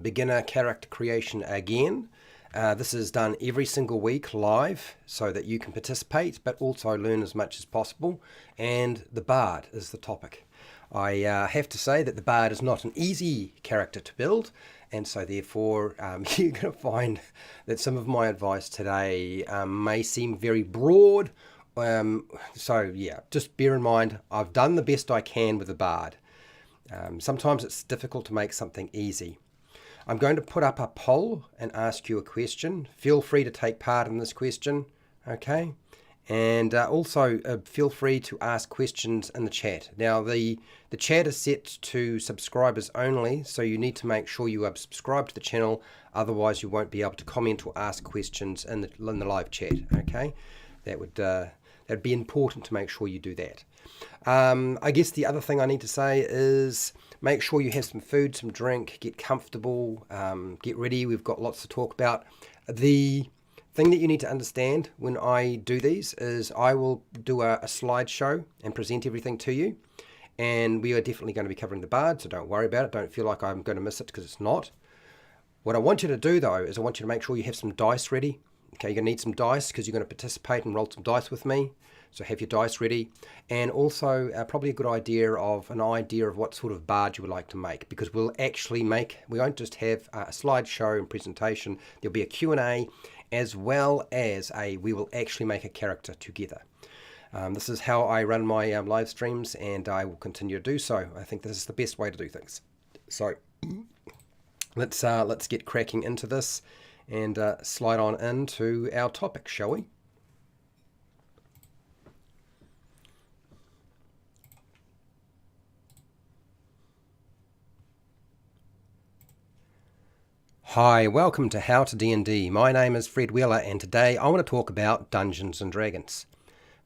Beginner character creation again. This is done every single week live so that you can participate but also learn as much as possible, and the Bard is the topic. I have to say that the Bard is not an easy character to build, and so therefore you're going to find that some of my advice today may seem very broad. So yeah, just bear in mind I've done the best I can with the Bard. Sometimes it's difficult to make something easy. I'm going to put up a poll and ask you a question. Feel free to take part in this question, okay? And also feel free to ask questions in the chat. Now the chat is set to subscribers only, so you need to make sure you are subscribed to the channel, otherwise you won't be able to comment or ask questions in the live chat, okay? That'd be important to make sure you do that. I guess the other thing I need to say is make sure you have some food, some drink, get comfortable, get ready. We've got lots to talk about. The thing that you need to understand when I do these is I will do a slideshow and present everything to you. And we are definitely going to be covering the Bard, so don't worry about it. Don't feel like I'm going to miss it because it's not. What I want you to do, though, is I want you to make sure you have some dice ready. Okay, you're going to need some dice because you're going to participate and roll some dice with me. So have your dice ready. And also probably a good idea of what sort of Bard you would like to make, because we'll actually we won't just have a slideshow and presentation. There'll be a Q&A as well as we will actually make a character together. This is how I run my live streams, and I will continue to do so. I think this is the best way to do things. So let's get cracking into this and slide on into our topic, shall we? Hi, welcome to HowtoDandD. My name is Fred Wheeler, and today I want to talk about Dungeons & Dragons.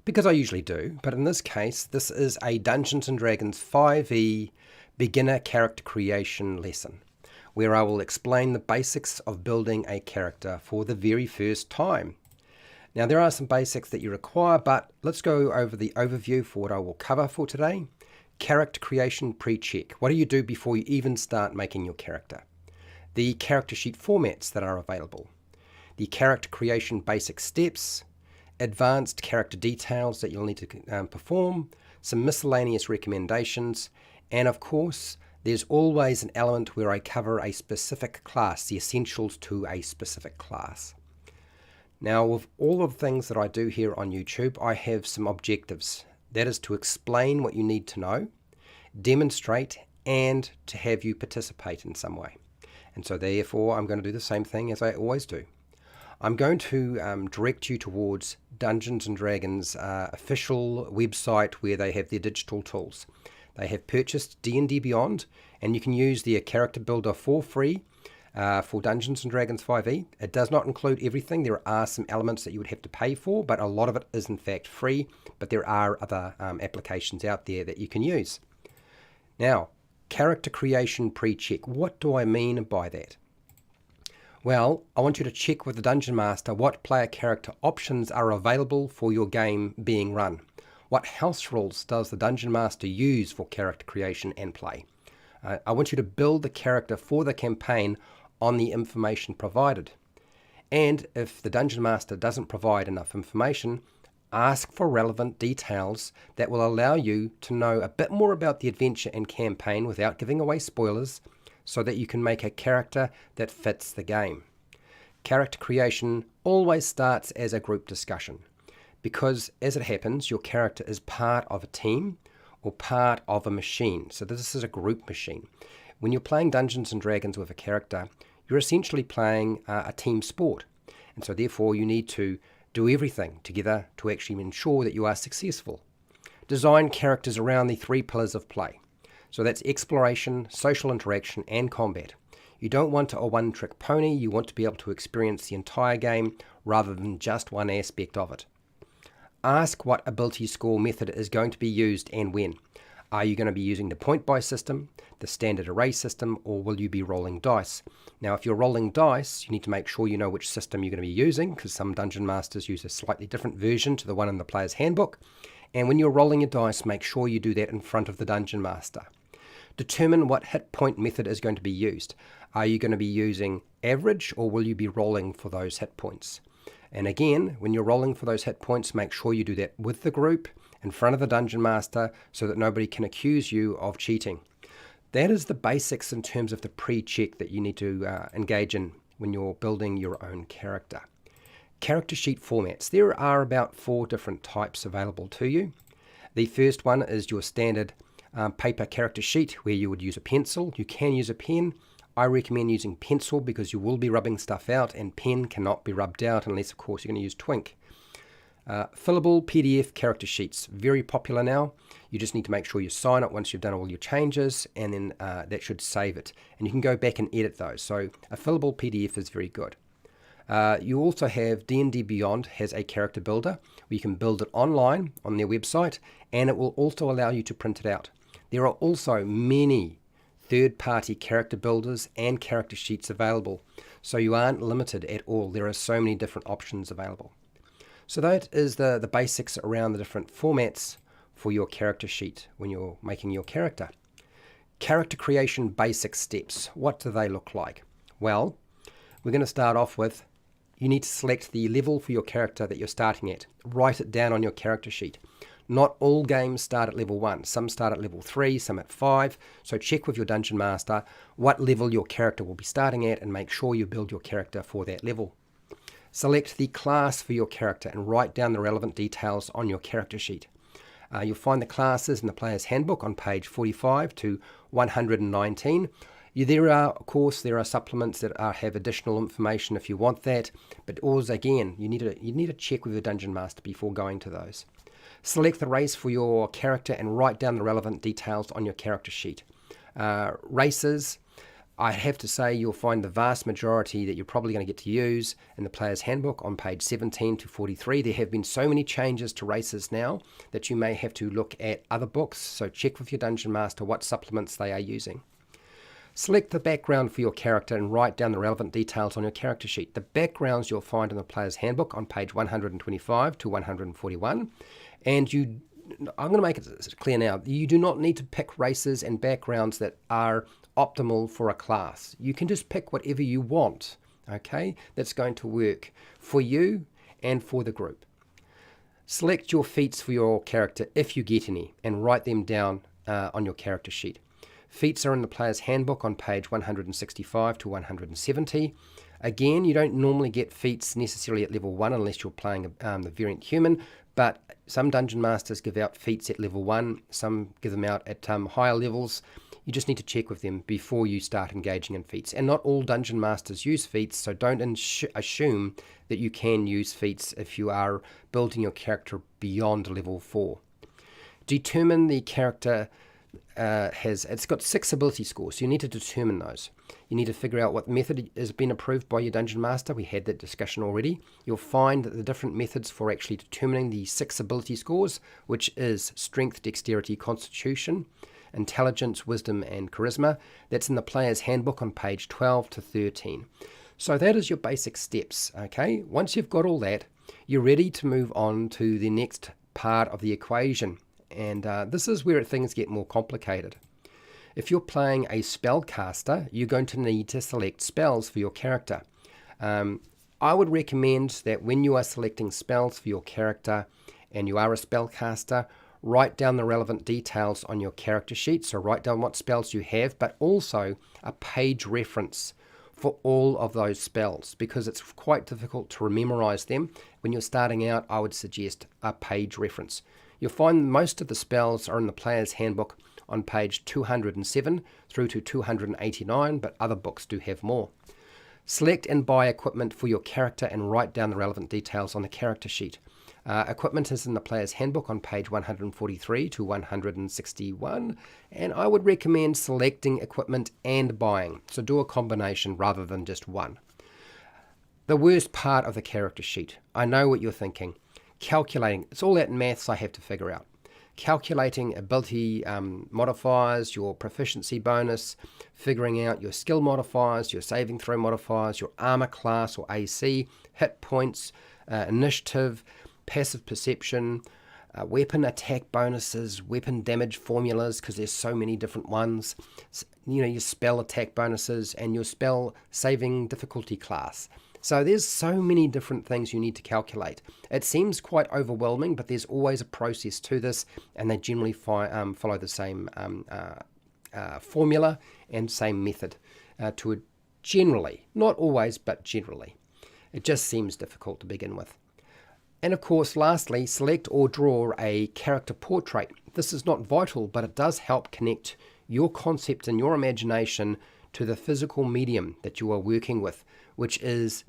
Because I usually do, but in this case, this is a Dungeons & Dragons 5e beginner character creation lesson, where I will explain the basics of building a character for the very first time. Now, there are some basics that you require, but let's go over the overview for what I will cover for today. Character creation pre-check. What do you do before you even start making your character? The character sheet formats that are available, the character creation basic steps, advanced character details that you'll need to perform, some miscellaneous recommendations, and of course, there's always an element where I cover a specific class, the essentials to a specific class. Now, with all of the things that I do here on YouTube, I have some objectives. That is to explain what you need to know, demonstrate, and to have you participate in some way. And so therefore, I'm going to do the same thing as I always do. I'm going to direct you towards Dungeons & Dragons' official website where they have their digital tools. They have purchased D&D Beyond, and you can use their character builder for free for Dungeons & Dragons 5e. It does not include everything. There are some elements that you would have to pay for, but a lot of it is in fact free. But there are other applications out there that you can use. Now, character creation pre-check. What do I mean by that? Well, I want you to check with the Dungeon Master what player character options are available for your game being run. What house rules does the Dungeon Master use for character creation and play? I want you to build the character for the campaign on the information provided. And if the Dungeon Master doesn't provide enough information, ask for relevant details that will allow you to know a bit more about the adventure and campaign without giving away spoilers, so that you can make a character that fits the game. Character creation always starts as a group discussion, because as it happens, your character is part of a team or part of a machine. So this is a group machine. When you're playing Dungeons & Dragons with a character, you're essentially playing a team sport. And so therefore you need to do everything together to actually ensure that you are successful. Design characters around the 3 pillars of play. So that's exploration, social interaction, and combat. You don't want a one-trick pony. You want to be able to experience the entire game rather than just one aspect of it. Ask what ability score method is going to be used and when. Are you going to be using the point-buy system, the standard array system, or will you be rolling dice? Now, if you're rolling dice, you need to make sure you know which system you're going to be using, because some Dungeon Masters use a slightly different version to the one in the player's handbook. And when you're rolling your dice, make sure you do that in front of the Dungeon Master. Determine what hit point method is going to be used. Are you going to be using average, or will you be rolling for those hit points? And again, when you're rolling for those hit points, make sure you do that with the group in front of the Dungeon Master so that nobody can accuse you of cheating. That is the basics in terms of the pre-check that you need to engage in when you're building your own character. Character sheet formats. There are about 4 different types available to you. The first one is your standard paper character sheet where you would use a pencil. You can use a pen. I recommend using pencil because you will be rubbing stuff out, and pen cannot be rubbed out unless, of course, you're going to use Twink. Fillable PDF character sheets, very popular now. You just need to make sure you sign it once you've done all your changes, and then that should save it. And you can go back and edit those. So a fillable PDF is very good. You also have D&D Beyond has a character builder where you can build it online on their website, and it will also allow you to print it out. There are also many third-party character builders and character sheets available, so you aren't limited at all. There are so many different options available. So that is the basics around the different formats for your character sheet when you're making your character. Character creation basic steps. What do they look like? Well, we're going to start off with, you need to select the level for your character that you're starting at. Write it down on your character sheet. Not all games start at level 1. Some start at level 3, some at 5. So check with your Dungeon Master what level your character will be starting at and make sure you build your character for that level. Select the class for your character and write down the relevant details on your character sheet. You'll find the classes in the Player's Handbook on page 45 to 119. There are supplements that have additional information if you want that, but always, again, you need to check with your Dungeon Master before going to those. Select the race for your character and write down the relevant details on your character sheet. Races, I have to say you'll find the vast majority that you're probably going to get to use in the Player's Handbook on page 17 to 43. There have been so many changes to races now that you may have to look at other books, so check with your Dungeon Master what supplements they are using. Select the background for your character and write down the relevant details on your character sheet. The backgrounds you'll find in the Player's Handbook on page 125 to 141. And I'm going to make it clear now, you do not need to pick races and backgrounds that are optimal for a class. You can just pick whatever you want, okay, that's going to work for you and for the group. Select your feats for your character if you get any and write them down on your character sheet. Feats are in the Player's Handbook on page 165 to 170. Again, you don't normally get feats necessarily at level 1 unless you're playing the variant human, but some Dungeon Masters give out feats at level 1, some give them out at higher levels. You just need to check with them before you start engaging in feats. And not all Dungeon Masters use feats, so don't assume that you can use feats if you are building your character beyond level 4. Determine the character it's got 6 ability scores, so you need to determine those. You need to figure out what method has been approved by your Dungeon Master. We had that discussion already. You'll find that the different methods for actually determining the 6 ability scores, which is Strength, Dexterity, Constitution, Intelligence, Wisdom, and Charisma. That's in the Player's Handbook on page 12 to 13. So that is your basic steps, okay? Once you've got all that, you're ready to move on to the next part of the equation. And this is where things get more complicated. If you're playing a spellcaster, you're going to need to select spells for your character. I would recommend that when you are selecting spells for your character and you are a spellcaster, write down the relevant details on your character sheet. So write down what spells you have, but also a page reference for all of those spells, because it's quite difficult to memorize them. When you're starting out, I would suggest a page reference. You'll find most of the spells are in the Player's Handbook on page 207 through to 289, but other books do have more. Select and buy equipment for your character and write down the relevant details on the character sheet. Equipment is in the Player's Handbook on page 143 to 161, and I would recommend selecting equipment and buying, so do a combination rather than just one. The worst part of the character sheet, I know what you're thinking. Calculating, it's all that maths I have to figure out. Calculating ability modifiers, your proficiency bonus, figuring out your skill modifiers, your saving throw modifiers, your armor class or AC, hit points, initiative, passive perception, weapon attack bonuses, weapon damage formulas, because there's so many different ones, your spell attack bonuses, and your spell saving difficulty class. So there's so many different things you need to calculate. It seems quite overwhelming, but there's always a process to this, and they generally follow the same formula and same method to it generally. Not always, but generally. It just seems difficult to begin with. And of course, lastly, select or draw a character portrait. This is not vital, but it does help connect your concept and your imagination to the physical medium that you are working with, which is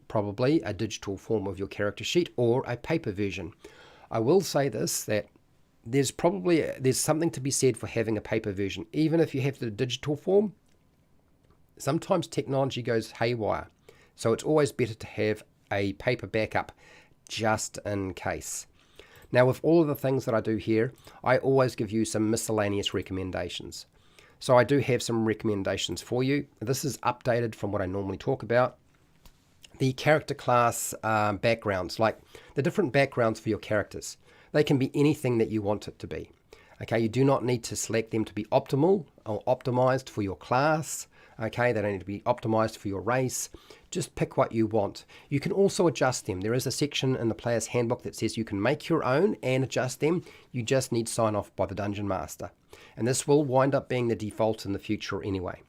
probably a digital form of your character sheet or a paper version. I will say this, that there's something to be said for having a paper version. Even if you have the digital form, sometimes technology goes haywire. So it's always better to have a paper backup just in case. Now, with all of the things that I do here, I always give you some miscellaneous recommendations. So I do have some recommendations for you. This is updated from what I normally talk about. The character class backgrounds, like the different backgrounds for your characters. They can be anything that you want it to be. Okay, you do not need to select them to be optimal or optimized for your class. Okay, they don't need to be optimized for your race. Just pick what you want. You can also adjust them. There is a section in the player's handbook that says you can make your own and adjust them. You just need sign off by the Dungeon Master. And this will wind up being the default in the future anyway.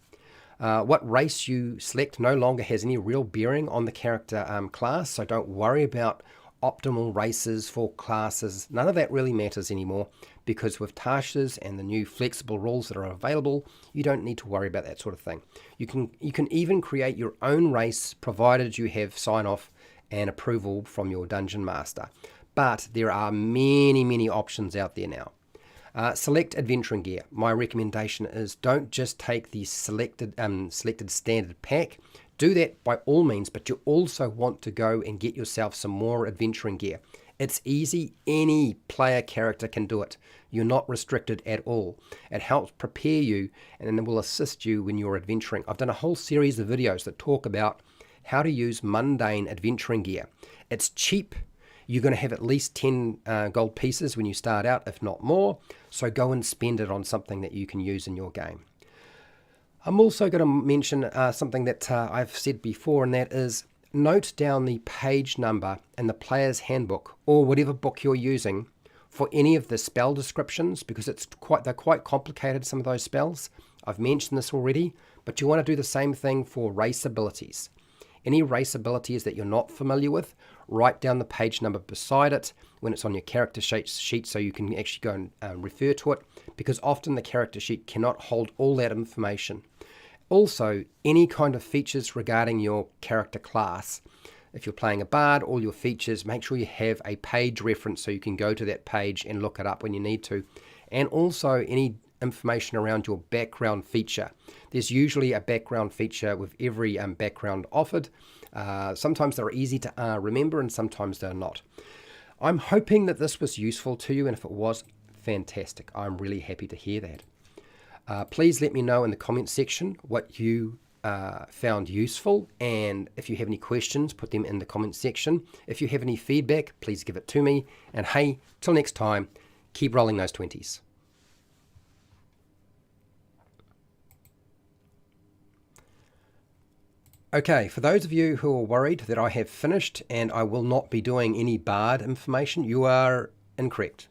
What race you select no longer has any real bearing on the character class, so don't worry about optimal races for classes. None of that really matters anymore, because with Tasha's and the new flexible rules that are available, you don't need to worry about that sort of thing. You can even create your own race, provided you have sign-off and approval from your Dungeon Master. But there are many options out there now. Select adventuring gear. My recommendation is don't just take the selected standard pack. Do that by all means, but you also want to go and get yourself some more adventuring gear. It's easy. Any player character can do it. You're not restricted at all. It helps prepare you and it will assist you when you're adventuring. I've done a whole series of videos that talk about how to use mundane adventuring gear. It's cheap. You're going to have at least 10 gold pieces when you start out, if not more. So go and spend it on something that you can use in your game. I'm also going to mention something that I've said before, and that is note down the page number in the player's handbook or whatever book you're using for any of the spell descriptions, because they're quite complicated, some of those spells. I've mentioned this already, but you want to do the same thing for race abilities. Any race abilities that you're not familiar with, write down the page number beside it when it's on your character sheet so you can actually go and refer to it, because often the character sheet cannot hold all that information. Also, any kind of features regarding your character class. If you're playing a bard, all your features, make sure you have a page reference so you can go to that page and look it up when you need to. And also any information around your background feature. There's usually a background feature with every background offered. Sometimes they're easy to remember and sometimes they're not. I'm hoping that this was useful to you, and if it was, fantastic. I'm really happy to hear that. Please let me know in the comments section what you found useful, and if you have any questions, put them in the comments section. If you have any feedback, please give it to me. And hey, till next time, keep rolling those 20s. Okay, for those of you who are worried that I have finished and I will not be doing any bard information, you are incorrect,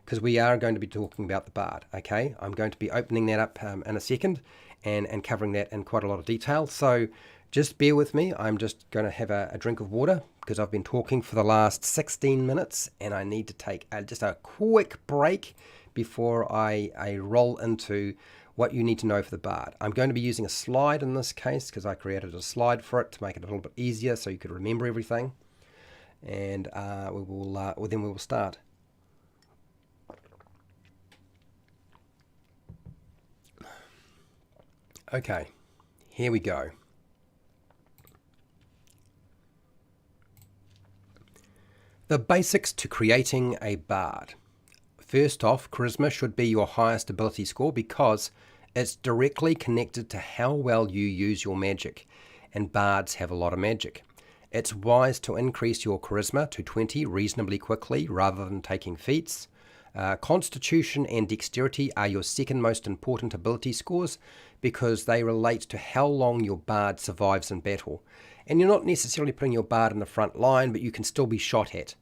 because we are going to be talking about the bard. Okay, I'm going to be opening that up in a second and covering that in quite a lot of detail. So just bear with me. I'm just going to have a drink of water because I've been talking for the last 16 minutes and I need to take just a quick break before I roll into what you need to know for the bard. I'm going to be using a slide in this case because I created a slide for it to make it a little bit easier so you could remember everything. And then we will start. Okay, here we go. The basics to creating a bard. First off, charisma should be your highest ability score because it's directly connected to how well you use your magic, and bards have a lot of magic. It's wise to increase your charisma to 20 reasonably quickly rather than taking feats. Constitution and dexterity are your second most important ability scores because they relate to how long your bard survives in battle. And you're not necessarily putting your bard in the front line, but you can still be shot at.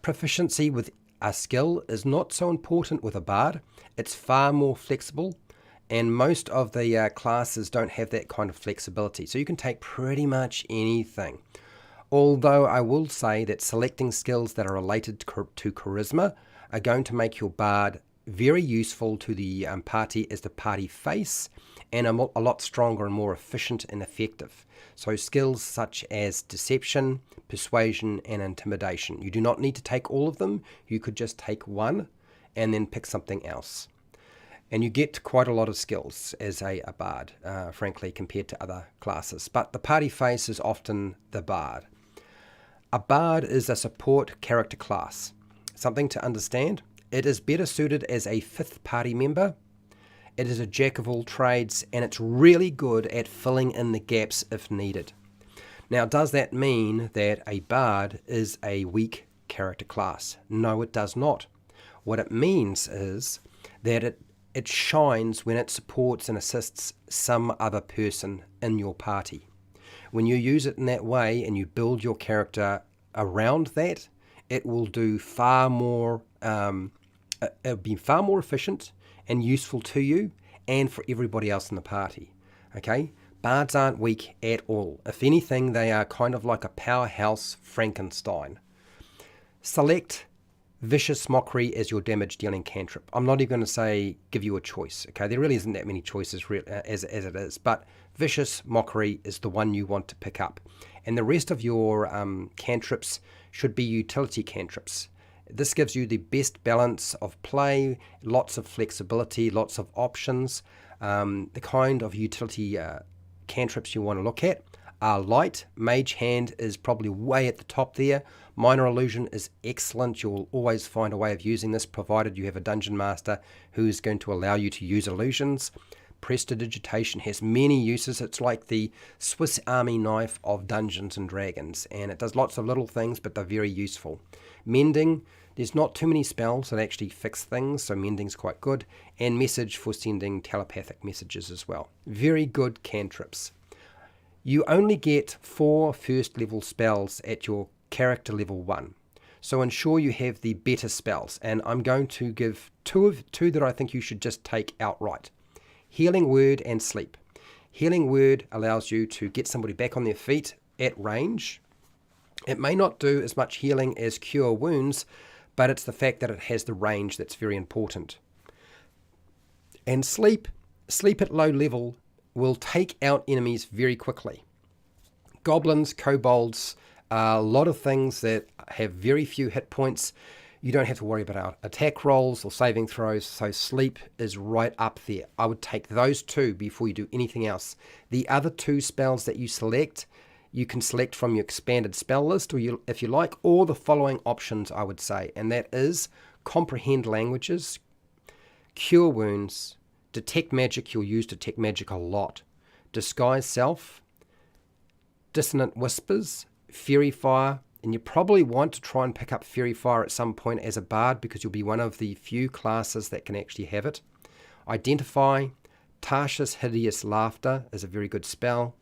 Proficiency with a skill is not so important with a bard. It's far more flexible, and most of the classes don't have that kind of flexibility. So you can take pretty much anything. Although I will say that selecting skills that are related to charisma are going to make your bard very useful to the party as the party face, and a lot stronger and more efficient and effective. So skills such as deception, persuasion, and intimidation. You do not need to take all of them. You could just take one and then pick something else. And you get quite a lot of skills as a bard, frankly, compared to other classes. But the party face is often the bard. A bard is a support character class. Something to understand, it is better suited as a fifth party member. It is a jack of all trades, and it's really good at filling in the gaps if needed. Now, does that mean that a bard is a weak character class? No, it does not. What it means is that it shines when it supports and assists some other person in your party. When you use it in that way and you build your character around that, it will do far more, it'll be far more efficient and useful to you and for everybody else in the party. Okay? Bards aren't weak at all. If anything, they are kind of like a powerhouse Frankenstein. Select Vicious Mockery as your damage dealing cantrip. I'm not even going to say give you a choice. Okay, there really isn't that many choices as it is, but Vicious Mockery is the one you want to pick up. And the rest of your cantrips should be utility cantrips. This gives you the best balance of play, lots of flexibility, lots of options. The kind of utility cantrips you want to look at are light. Mage Hand is probably way at the top there. Minor Illusion is excellent. You'll always find a way of using this, provided you have a Dungeon Master who is going to allow you to use illusions. Prestidigitation has many uses. It's like the Swiss Army knife of Dungeons and Dragons, and it does lots of little things, but they're very useful. Mending, there's not too many spells that actually fix things, so mending's quite good. And Message for sending telepathic messages as well. Very good cantrips. You only get 4 first level spells at your character level 1. So ensure you have the better spells, and I'm going to give two that I think you should just take outright. Healing Word and Sleep. Healing Word allows you to get somebody back on their feet at range. It may not do as much healing as Cure Wounds, but it's the fact that it has the range that's very important. And Sleep at low level will take out enemies very quickly. Goblins, kobolds, a lot of things that have very few hit points. You don't have to worry about attack rolls or saving throws, so Sleep is right up there. I would take those 2 before you do anything else. The other 2 spells that you select, you can select from your expanded spell list, or if you like, or the following options, I would say, and that is Comprehend Languages, Cure Wounds, Detect Magic. You'll use Detect Magic a lot. Disguise Self, Dissonant Whispers, Fairy Fire, and you probably want to try and pick up Fairy Fire at some point as a bard because you'll be one of the few classes that can actually have it. Identify, Tasha's Hideous Laughter is a very good spell.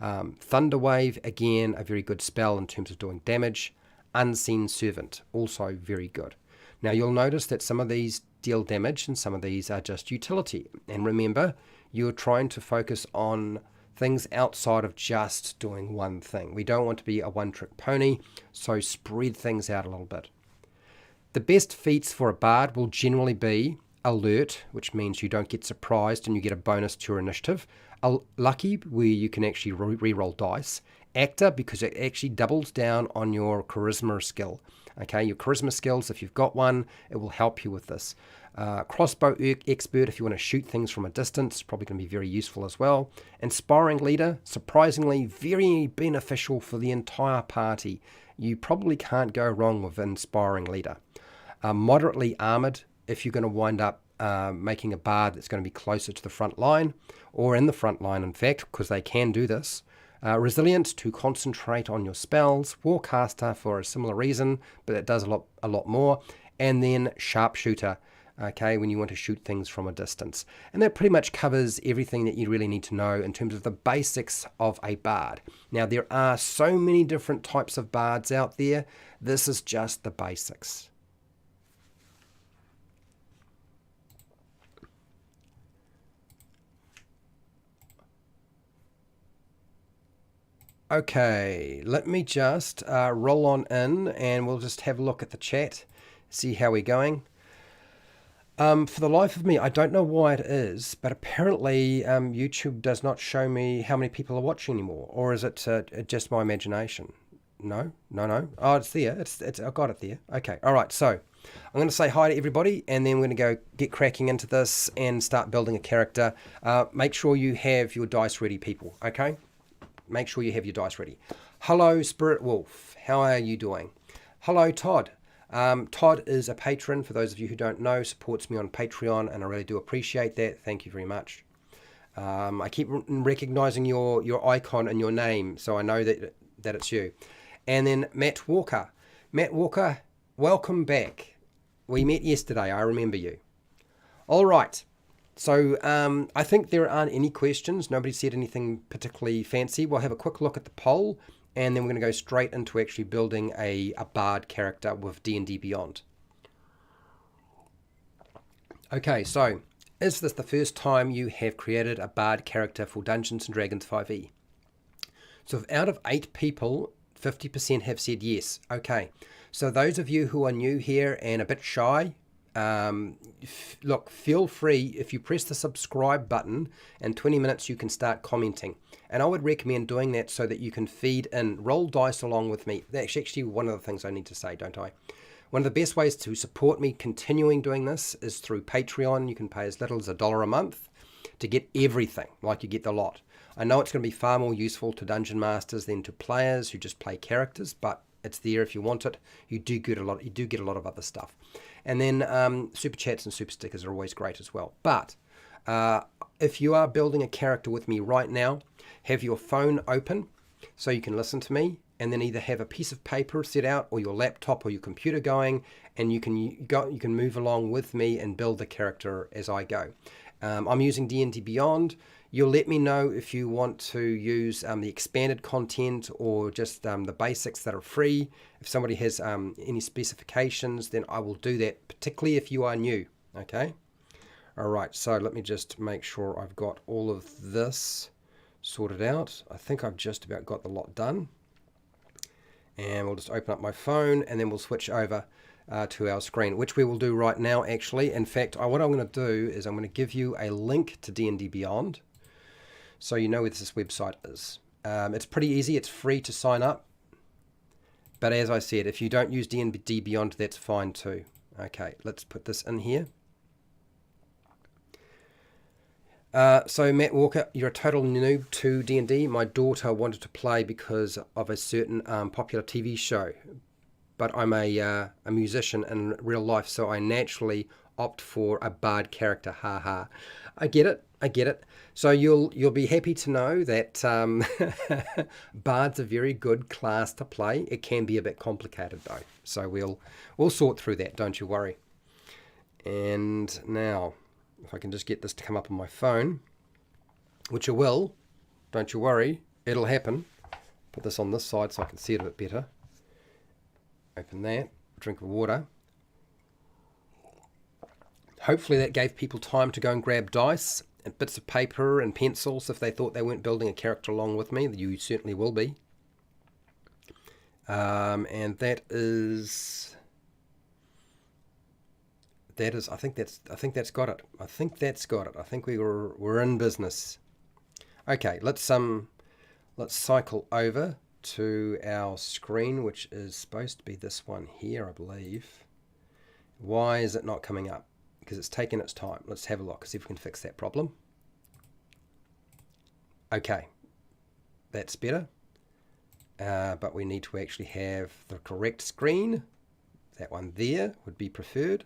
Thunderwave, again, a very good spell in terms of doing damage. Unseen Servant, also very good. Now you'll notice that some of these deal damage and some of these are just utility. And remember, you're trying to focus on things outside of just doing one thing. We don't want to be a one-trick pony, so spread things out a little bit. The best feats for a bard will generally be Alert, which means you don't get surprised and you get a bonus to your initiative. Lucky, where you can actually re-roll dice. Actor, because it actually doubles down on your charisma skill. Okay, your charisma skills, if you've got one, it will help you with this. Crossbow Expert, if you want to shoot things from a distance, probably going to be very useful as well. Inspiring Leader, surprisingly very beneficial for the entire party. You probably can't go wrong with Inspiring Leader. Moderately Armored, if you're going to wind up making a bard that's going to be closer to the front line, or in the front line in fact, because they can do this. Resilient, to concentrate on your spells. Warcaster for a similar reason, but it does a lot more. And then Sharpshooter, okay, when you want to shoot things from a distance. And that pretty much covers everything that you really need to know in terms of the basics of a bard. Now, there are so many different types of bards out there. This is just the basics. Okay, let me just roll on in and we'll just have a look at the chat, see how we're going. For the life of me, I don't know why it is, but apparently YouTube does not show me how many people are watching anymore. Or is it just my imagination? No. Oh, it's there. I got it there. Okay, all right, so I'm going to say hi to everybody, and then we're going to go get cracking into this and start building a character. Make sure you have your dice ready, people, okay? Make sure you have your dice ready. Hello, Spirit Wolf. How are you doing? Hello, Todd. Todd is a patron, for those of you who don't know, supports me on Patreon, and I really do appreciate that. Thank you very much. I keep recognizing your icon and your name, so I know that it's you. And then Matt Walker. Matt Walker, welcome back. We met yesterday. I remember you. All right. So I think there aren't any questions. Nobody said anything particularly fancy. We'll have a quick look at the poll, and then we're going to go straight into actually building a bard character with D&D Beyond. Okay, so is this the first time you have created a bard character for Dungeons & Dragons 5e? So out of 8 people, 50% have said yes. Okay, so those of you who are new here and a bit shy, look, feel free, if you press the subscribe button, in 20 minutes you can start commenting. And I would recommend doing that so that you can feed in, roll dice along with me. That's actually one of the things I need to say, don't I? One of the best ways to support me continuing doing this is through Patreon. You can pay as little as $1 a month to get everything, like you get the lot. I know it's going to be far more useful to Dungeon Masters than to players who just play characters, but it's there if you want it. You do get a lot of other stuff. And then super chats and super stickers are always great as well. But if you are building a character with me right now, have your phone open so you can listen to me, and then either have a piece of paper set out or your laptop or your computer going, and you can move along with me and build the character as I go. I'm using D&D Beyond. You'll let me know if you want to use the expanded content or just the basics that are free. If somebody has any specifications, then I will do that, particularly if you are new. Okay? All right, so let me just make sure I've got all of this sorted out. I think I've just about got the lot done. And we'll just open up my phone, and then we'll switch over to our screen, which we will do right now, actually. In fact, what I'm going to do is I'm going to give you a link to D&D Beyond, so you know where this website is. It's pretty easy. It's free to sign up. But as I said, if you don't use D&D Beyond, that's fine too. Okay, let's put this in here. So Matt Walker, you're a total noob to D&D. My daughter wanted to play because of a certain popular TV show, but I'm a musician in real life, so I naturally opt for a bard character. Ha ha. I get it. So you'll be happy to know that bard's a very good class to play. It can be a bit complicated though, so we'll sort through that. Don't you worry. And now, if I can just get this to come up on my phone, which it will, don't you worry, it'll happen. Put this on this side so I can see it a bit better. Open that, drink of water. Hopefully that gave people time to go and grab dice and bits of paper and pencils if they thought they weren't building a character along with me. You certainly will be. And that is, I think that's got it. I think we're in business. Okay, let's cycle over to our screen, which is supposed to be this one here, I believe. Why is it not coming up? Because it's taking its time. Let's have a look, see if we can fix that problem. Okay, that's better. But we need to actually have the correct screen. That one there would be preferred.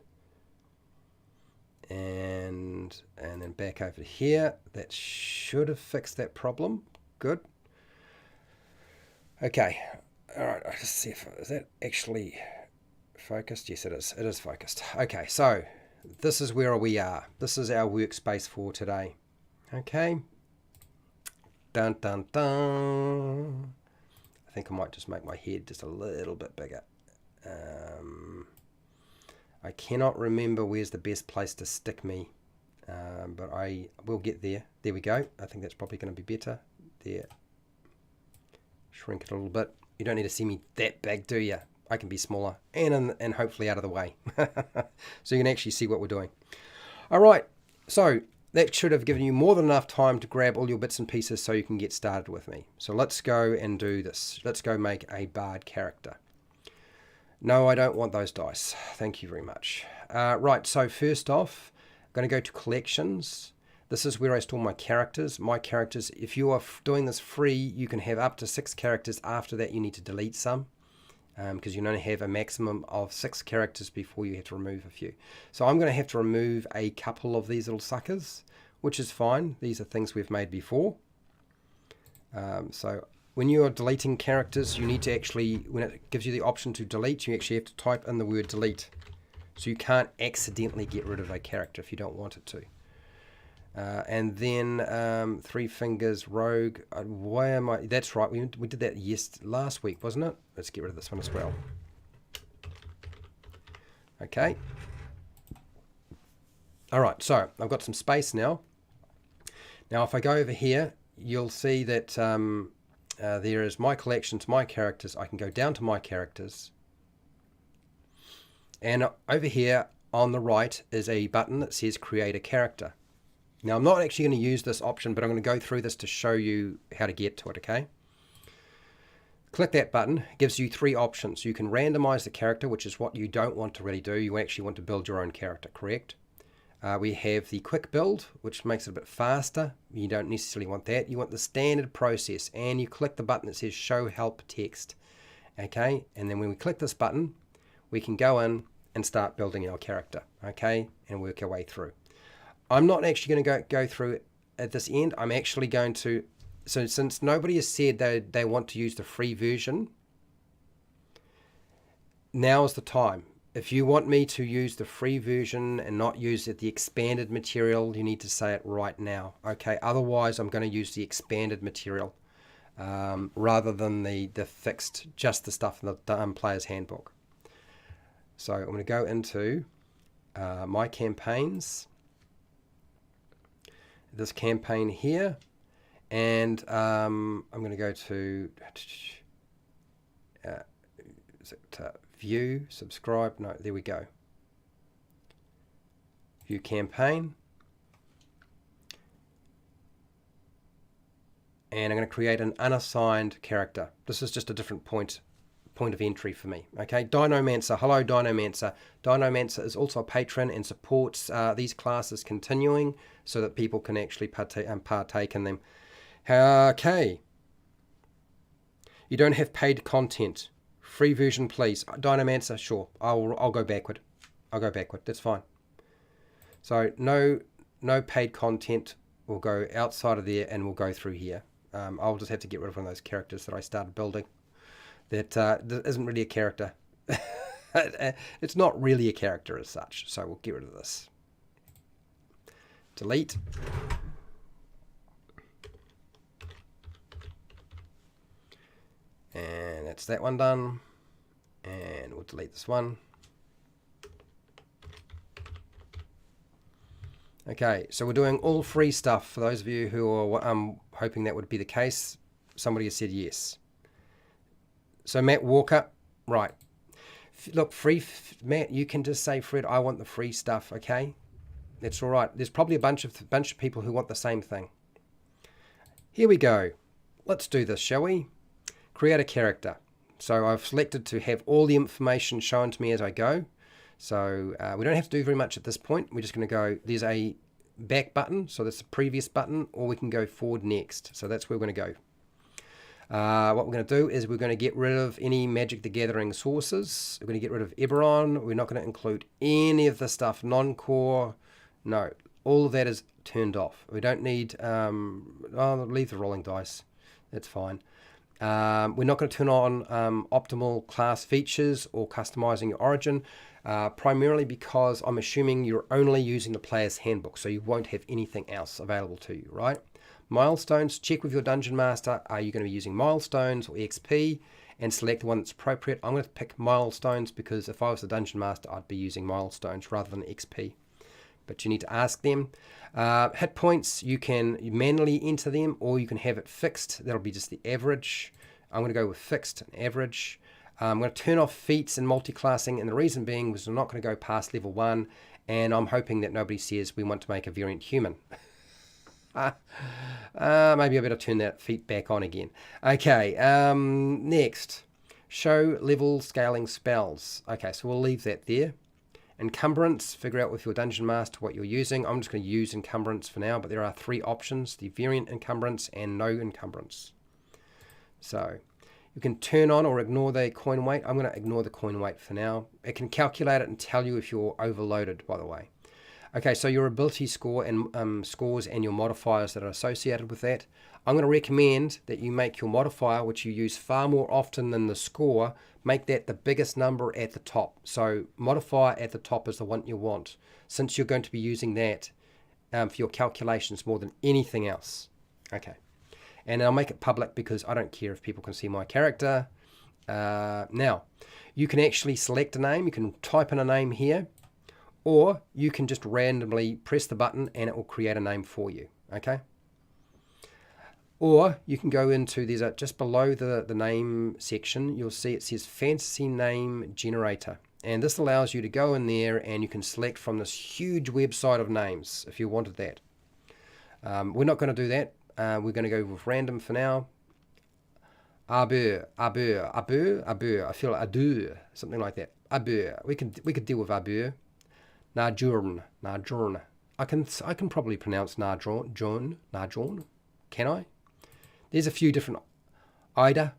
And then back over here. That should have fixed that problem. Good. Okay, all right, let's see if, is that actually focused? Yes, it is. It is focused. Okay, so this is where we are. This is our workspace for today. Okay. Dun, dun, dun. I think I might just make my head just a little bit bigger. I cannot remember where's the best place to stick me, but I will get there. There we go. I think that's probably going to be better. There. Shrink it a little bit. You don't need to see me that big, do you? I can be smaller and hopefully out of the way. So you can actually see what we're doing. All right. So that should have given you more than enough time to grab all your bits and pieces so you can get started with me. So let's go and do this. Let's go make a bard character. No, I don't want those dice. Thank you very much. Right, so first off, I'm going to go to collections. This is where I store my characters. My characters, if you are doing this free, you can have up to 6 characters. After that, you need to delete some because you only have a maximum of 6 characters before you have to remove a few. So I'm going to have to remove a couple of these little suckers, which is fine. These are things we've made before. So when you are deleting characters, you need to actually, when it gives you the option to delete, you actually have to type in the word delete. So you can't accidentally get rid of a character if you don't want it to. And then 3 fingers rogue. Why am I? That's right. We did that last week, wasn't it? Let's get rid of this one as well. Okay. All right. So I've got some space now. Now, if I go over here, you'll see that there is my collections, my characters. I can go down to my characters, and over here on the right is a button that says create a character. Now, I'm not actually going to use this option, but I'm going to go through this to show you how to get to it, okay? Click that button. It gives you 3 options. You can randomize the character, which is what you don't want to really do. You actually want to build your own character, correct? We have the quick build, which makes it a bit faster. You don't necessarily want that. You want the standard process, and you click the button that says show help text, okay? And then when we click this button, we can go in and start building our character, okay? And work our way through. I'm not actually going to go through it at this end. I'm actually going to, so since nobody has said they want to use the free version, now is the time. If you want me to use the free version and not use the expanded material, you need to say it right now. Okay, otherwise I'm going to use the expanded material rather than the fixed, just the stuff in the player's handbook. So I'm going to go into my campaigns, this campaign here, and I'm going to go to view, subscribe, no, there we go. View campaign. And I'm going to create an unassigned character. This is just a different point of entry for me. Okay, Dinomancer, hello Dinomancer. Dinomancer is also a patron and supports these classes continuing so that people can actually partake in them. Okay. You don't have paid content. Free version, please. Dinomancer, sure. I'll go backward. I'll go backward. That's fine. So no paid content. We'll go outside of there and we'll go through here. I'll just have to get rid of one of those characters that I started building. That isn't really a character. It's not really a character as such. So we'll get rid of this. Delete. And that's that one done. And we'll delete this one. Okay, so we're doing all free stuff. For those of you who are hoping that would be the case, somebody has said yes. So Matt Walker, right. Look, Matt, you can just say, Fred, I want the free stuff, okay? That's all right. There's probably a bunch of people who want the same thing. Here we go. Let's do this, shall we? Create a character. So I've selected to have all the information shown to me as I go. So we don't have to do very much at this point. We're just going to go, there's a back button, so that's the previous button, or we can go forward next. So that's where we're going to go. What we're going to do is we're going to get rid of any Magic the Gathering sources. We're going to get rid of Eberron. We're not going to include any of the stuff, non-core. No, all of that is turned off. We don't need, leave the rolling dice. That's fine. We're not going to turn on optimal class features or customizing your origin, primarily because I'm assuming you're only using the player's handbook, so you won't have anything else available to you, right? Milestones, check with your Dungeon Master. Are you going to be using milestones or XP? And select the one that's appropriate. I'm going to pick milestones because if I was the Dungeon Master, I'd be using milestones rather than XP. But you need to ask them. Hit points, you can manually enter them or you can have it fixed. That'll be just the average. I'm going to go with fixed and average. I'm going to turn off feats and multi-classing, and the reason being was I'm not going to go past level 1, and I'm hoping that nobody says we want to make a variant human. Maybe I better turn that feat back on again. Okay, next. Show level scaling spells. Okay, so we'll leave that there. Encumbrance, figure out with your Dungeon Master what you're using. I'm just going to use encumbrance for now, but there are 3 options, the variant encumbrance and no encumbrance. So you can turn on or ignore the coin weight. I'm going to ignore the coin weight for now. It can calculate it and tell you if you're overloaded, by the way. Okay, so your ability score and scores and your modifiers that are associated with that. I'm going to recommend that you make your modifier, which you use far more often than the score, make that the biggest number at the top. So modifier at the top is the one you want, since you're going to be using that for your calculations more than anything else. Okay, and I'll make it public because I don't care if people can see my character. Now, you can actually select a name. You can type in a name here, or you can just randomly press the button and it will create a name for you, okay? Or you can go into, there's a, just below the name section, you'll see it says Fantasy Name Generator. And this allows you to go in there and you can select from this huge website of names if you wanted that. We're not going to do that. We're going to go with random for now. Arbeur, Arbeur, Arbeur, Arbeur. I feel Adu, something like that. Arbeur. We could deal with Arbeur. Najorn, Najorn. I can probably pronounce Najorn, Najorn. Can I? There's a few different. Ida.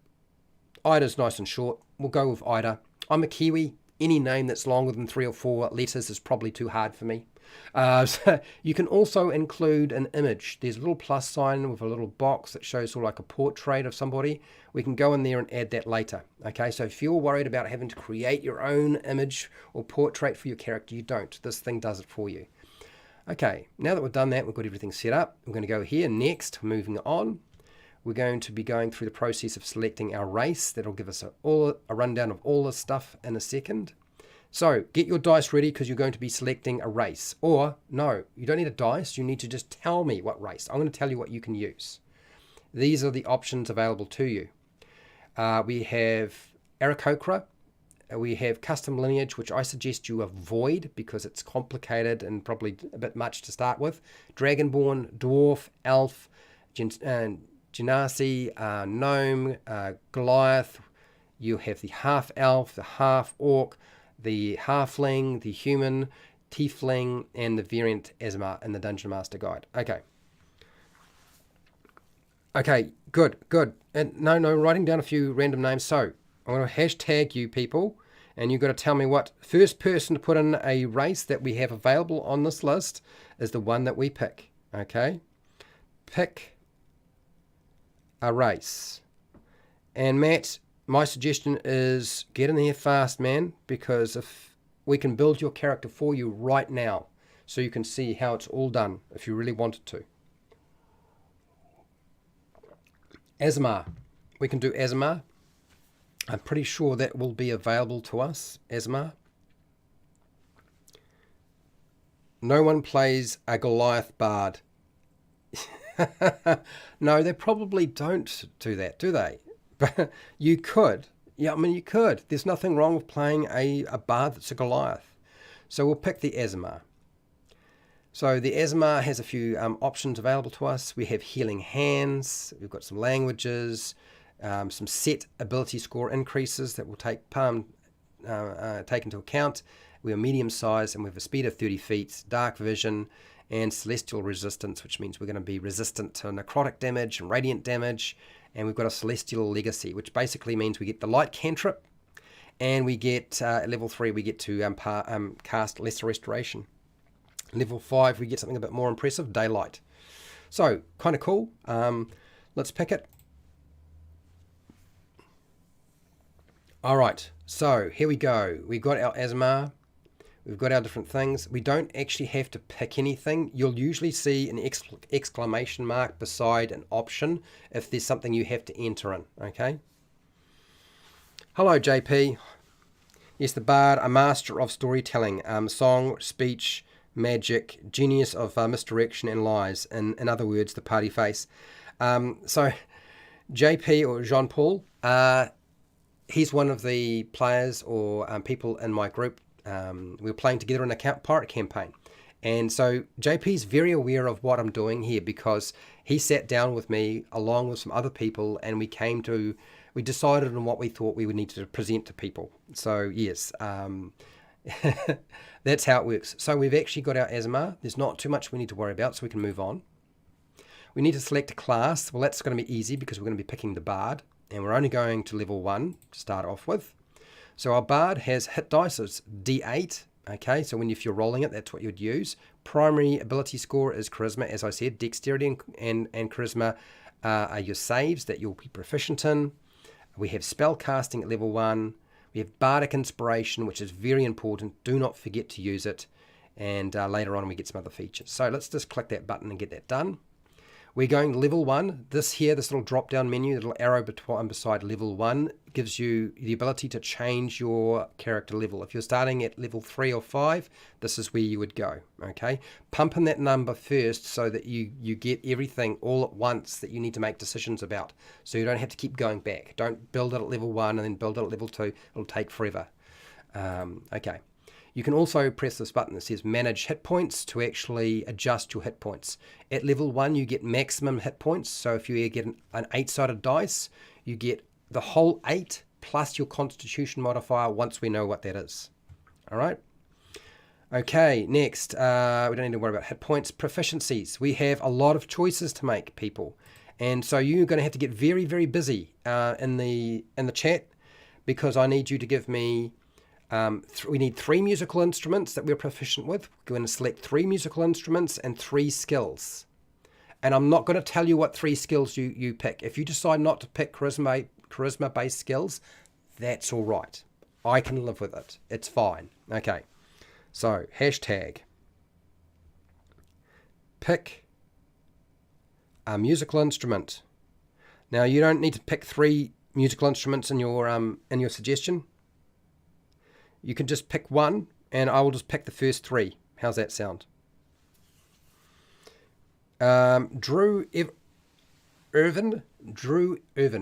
Ida's nice and short. We'll go with Ida. I'm a Kiwi. Any name that's longer than 3 or 4 letters is probably too hard for me. So you can also include an image. There's a little plus sign with a little box that shows sort of like a portrait of somebody. We can go in there and add that later. Okay, so if you're worried about having to create your own image or portrait for your character, you don't. This thing does it for you. Okay, now that we've done that, we've got everything set up. We're going to go here next, moving on. We're going to be going through the process of selecting our race. That'll give us a rundown of all this stuff in a second. So get your dice ready because you're going to be selecting a race. Or, no, you don't need a dice. You need to just tell me what race. I'm going to tell you what you can use. These are the options available to you. We have Aarakocra. We have custom lineage, which I suggest you avoid because it's complicated and probably a bit much to start with. Dragonborn, Dwarf, Elf, Genasi, Gnome, Goliath. You have the half-elf, the half-orc, the halfling, the human, tiefling, and the variant Asmar in the Dungeon Master Guide. Okay, good. And no, writing down a few random names. So I'm going to hashtag you people, and you've got to tell me what first person to put in a race that we have available on this list is the one that we pick. Okay, pick a race. And Matt, my suggestion is get in here fast, man, because if we can build your character for you right now so you can see how it's all done if you really wanted to. Asmar. We can do Asmar. I'm pretty sure that will be available to us, Asmar. No one plays a Goliath bard. No, they probably don't do that, do they? But you could. Yeah, I mean, you could. There's nothing wrong with playing a bard that's a Goliath. So we'll pick the Asmar. So the Asmar has a few options available to us. We have healing hands. We've got some languages, some set ability score increases that we'll take into account. We are medium size and we have a speed of 30 feet, dark vision, and celestial resistance, which means we're going to be resistant to necrotic damage and radiant damage. And we've got a celestial legacy, which basically means we get the light cantrip, and we get at level 3 we get to cast lesser restoration. Level 5 we get something a bit more impressive, daylight. So kind of cool. Let's pick it. All right, so here we go. We've got our ASMR. We've got our different things. We don't actually have to pick anything. You'll usually see an exclamation mark beside an option if there's something you have to enter in, okay? Hello, JP. Yes, the bard, a master of storytelling, song, speech, magic, genius of misdirection and lies. In other words, the party face. So JP, or Jean-Paul, he's one of the players or people in my group. We were playing together in a pirate campaign. And so JP's very aware of what I'm doing here because he sat down with me along with some other people and we decided on what we thought we would need to present to people. So yes, that's how it works. So we've actually got our ASMR. There's not too much we need to worry about, so we can move on. We need to select a class. Well, that's going to be easy because we're going to be picking the bard. And we're only going to level 1 to start off with. So our bard has hit dice, so it's D8. Okay, so if you're rolling it, that's what you'd use. Primary ability score is charisma, as I said. Dexterity and charisma are your saves that you'll be proficient in. We have spell casting at level 1. We have bardic inspiration, which is very important. Do not forget to use it. And later on we get some other features. So let's just click that button and get that done. We're going level 1. This little drop-down menu, the little arrow beside level 1, gives you the ability to change your character level. If you're starting at level 3 or 5, this is where you would go. Okay, pump in that number first so that you get everything all at once that you need to make decisions about. So you don't have to keep going back. Don't build it at level 1 and then build it at level 2. It'll take forever. Okay. You can also press this button that says manage hit points to actually adjust your hit points. At level 1 you get maximum hit points, so if you get an 8-sided dice you get the whole 8 plus your constitution modifier once we know what that is. Alright, okay, next we don't need to worry about hit points. Proficiencies, we have a lot of choices to make, people, and so you're going to have to get very, very busy in the chat because I need you to give me we need 3 musical instruments that we're proficient with. We're going to select 3 musical instruments and 3 skills. And I'm not going to tell you what 3 skills you pick. If you decide not to pick charisma-based skills, that's all right. I can live with it. It's fine. Okay. So, hashtag pick a musical instrument. Now, you don't need to pick 3 musical instruments in your suggestion. You can just pick one, and I will just pick the first 3. How's that sound? Drew Irvin.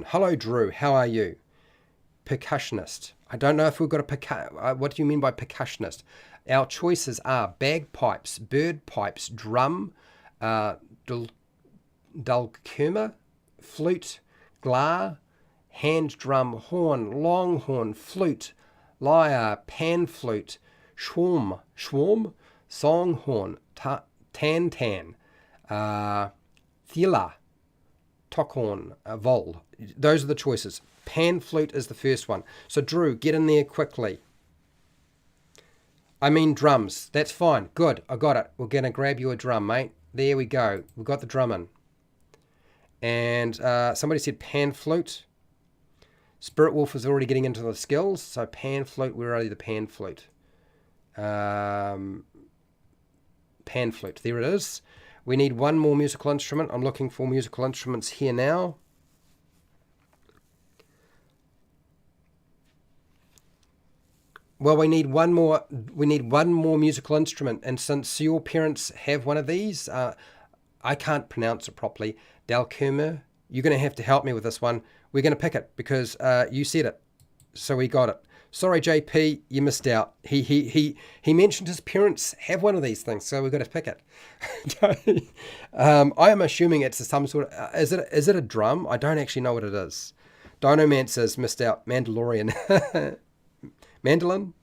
Hello, Drew. How are you? Percussionist. I don't know if we've got a what do you mean by percussionist? Our choices are bagpipes, bird pipes, drum, dulcimer, flute, glar, hand drum, horn, longhorn, flute, lyre, pan flute, schwarm, songhorn, tan, thila, tokhorn, vol. Those are the choices. Pan flute is the first one. So Drew, get in there quickly. I mean drums. That's fine. Good. I got it. We're going to grab you a drum, mate. There we go. We've got the drum in. And somebody said pan flute. Spirit Wolf is already getting into the skills. So pan flute, where are the pan flute? Pan flute, there it is. We need one more musical instrument. I'm looking for musical instruments here now. Well, we need one more musical instrument, and since your parents have one of these, I can't pronounce it properly. Dalkermer, you're going to have to help me with this one. We're going to pick it because you said it, so we got it. Sorry, JP, you missed out. He mentioned his parents have one of these things, so we've got to pick it. I am assuming it's some sort of. Is it a drum? I don't actually know what it is. Dinomancer's missed out. Mandalorian. Mandolin.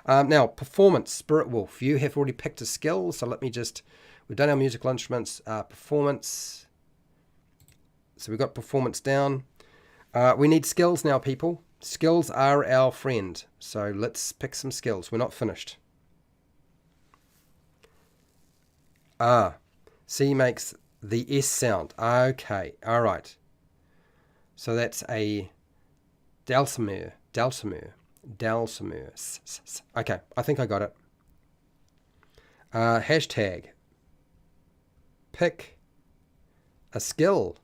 Now, performance. Spirit Wolf, you have already picked a skill, so let me just. We've done our musical instruments. Performance. So we've got performance down. We need skills now, people. Skills are our friend. So let's pick some skills. We're not finished. C makes the S sound. Okay, all right. So that's a Dalsamur. Okay, I think I got it. Hashtag. Pick a skill.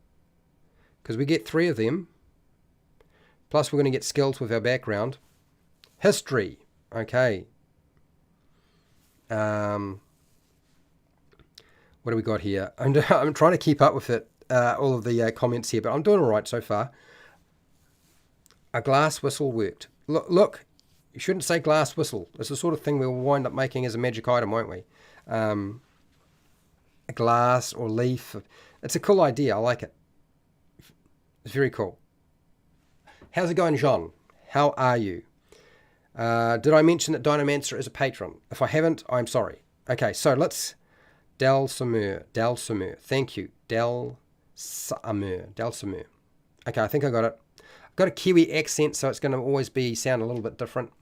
Because we get 3 of them. Plus we're going to get skills with our background. History. Okay. What do we got here? I'm trying to keep up with it, all of the comments here, but I'm doing all right so far. A glass whistle worked. Look, you shouldn't say glass whistle. It's the sort of thing we'll wind up making as a magic item, won't we? A glass or leaf. It's a cool idea. I like it. It's very cool. How's it going, Jean? How are you? Did I mention that Dynamancer is a patron? If I haven't, I'm sorry. Okay, so let's... Dalsamur. Thank you. Dalsamur. Okay, I think I got it. I've got a Kiwi accent, so it's going to always sound a little bit different.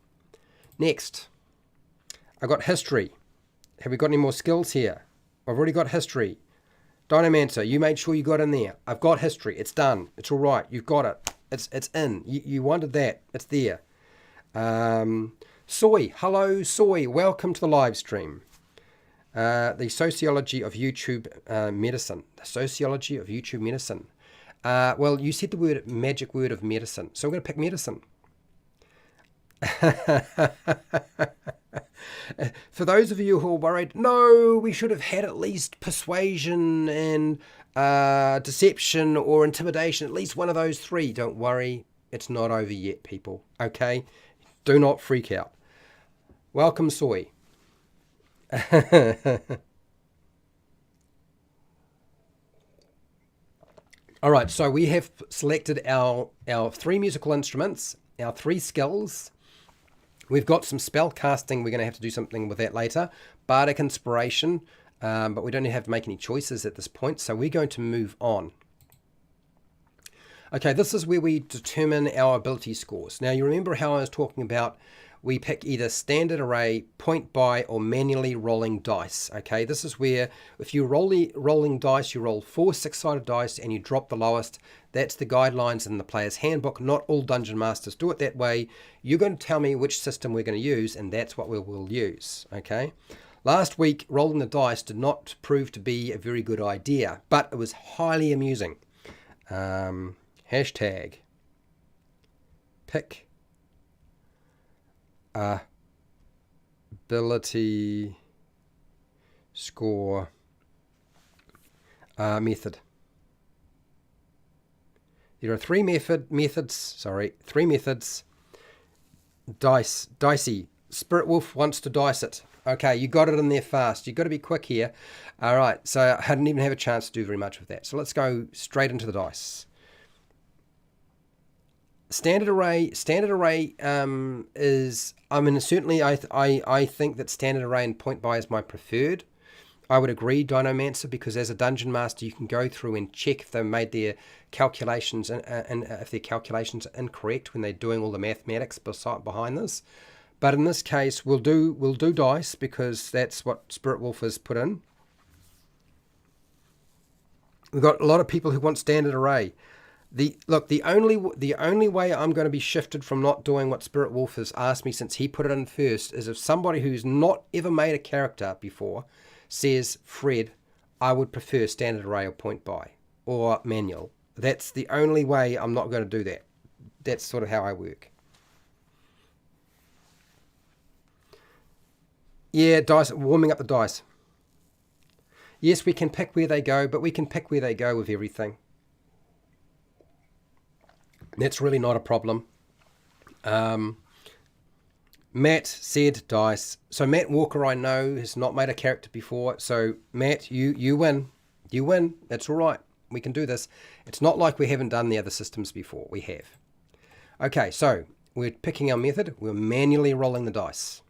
Next. I got history. Have we got any more skills here? I've already got history. Dynamancer, you made sure you got in there. I've got history. It's done. It's all right. You've got it. It's in. You wanted that. It's there. Soy. Hello, Soy. Welcome to the live stream. The sociology of YouTube medicine. The sociology of YouTube medicine. Well, you said the magic word of medicine, so I'm going to pick medicine. For those of you who are worried, no, we should have had at least persuasion and deception or intimidation, at least one of those 3. Don't worry, it's not over yet, people. Okay? Do not freak out. Welcome, Soy. All right, so we have selected our 3 musical instruments, our 3 skills. We've got some spell casting. We're going to have to do something with that later. Bardic inspiration, but we don't have to make any choices at this point, so we're going to move on. Okay, this is where we determine our ability scores. Now, you remember how I was talking about we pick either standard array, point buy, or manually rolling dice. Okay, this is where if you rolling dice, you roll 4 6-sided dice and you drop the lowest. That's the guidelines in the player's handbook. Not all dungeon masters do it that way. You're going to tell me which system we're going to use, and that's what we will use. Okay. Last week, rolling the dice did not prove to be a very good idea, but it was highly amusing. Hashtag pick ability score method. There are 3 methods. 3 methods. Dicey. Spirit Wolf wants to dice it. Okay, you got it in there fast. You've got to be quick here. All right, so I didn't even have a chance to do very much with that. So let's go straight into the dice. Standard array is, I mean, certainly I think that standard array and point buy is my preferred. I would agree, Dynamancer, because as a dungeon master, you can go through and check if they've made their calculations and if their calculations are incorrect when they're doing all the mathematics behind this. But in this case, we'll do dice because that's what Spirit Wolf has put in. We've got a lot of people who want standard array. The only way I'm going to be shifted from not doing what Spirit Wolf has asked me since he put it in first is if somebody who's not ever made a character before says, Fred, I would prefer standard array or point buy or manual. That's the only way I'm not going to do that. That's sort of how I work. Yeah, dice, warming up the dice. Yes, we can pick where they go, but we can pick where they go with everything. That's really not a problem. Matt said dice. So Matt Walker, I know, has not made a character before. So Matt, you win. You win. That's all right. We can do this. It's not like we haven't done the other systems before. We have. Okay, so we're picking our method. We're manually rolling the dice.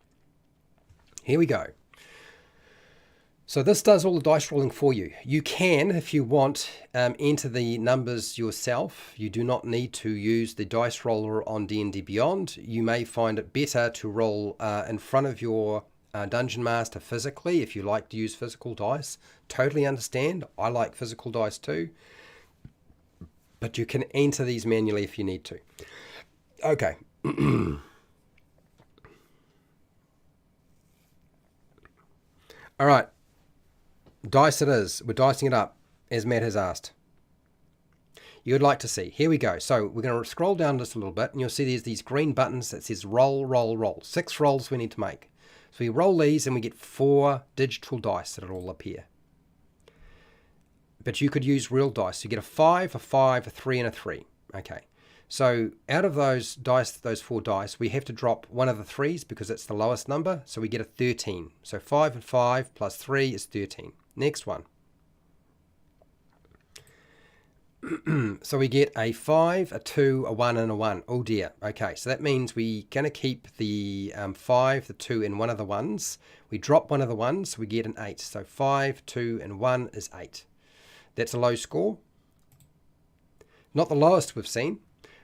Here we go. So this does all the dice rolling for you. You can, if you want, enter the numbers yourself. You do not need to use the dice roller on D&D Beyond. You may find it better to roll in front of your Dungeon Master physically if you like to use physical dice. Totally understand. I like physical dice too. But you can enter these manually if you need to. Okay. All right. Dice it is. We're dicing it up, as Matt has asked. You'd like to see. Here we go. So we're going to scroll down just a little bit, and you'll see there's these green buttons that says roll, roll, roll. 6 rolls we need to make. So we roll these, and we get 4 digital dice that will appear. But you could use real dice. You get a 5, a 5, a 3, and a 3. Okay. So out of those dice, those 4 dice, we have to drop one of the 3s because it's the lowest number. So we get a 13. So 5 and 5 plus 3 is 13. Next one. So we get a 5, a 2, a 1, and a 1. Oh dear. Okay, so that means we're going to keep the 5, the 2, and one of the 1s. We drop one of the 1s, so we get an 8. So 5, 2, and 1 is 8. That's a low score. Not the lowest we've seen.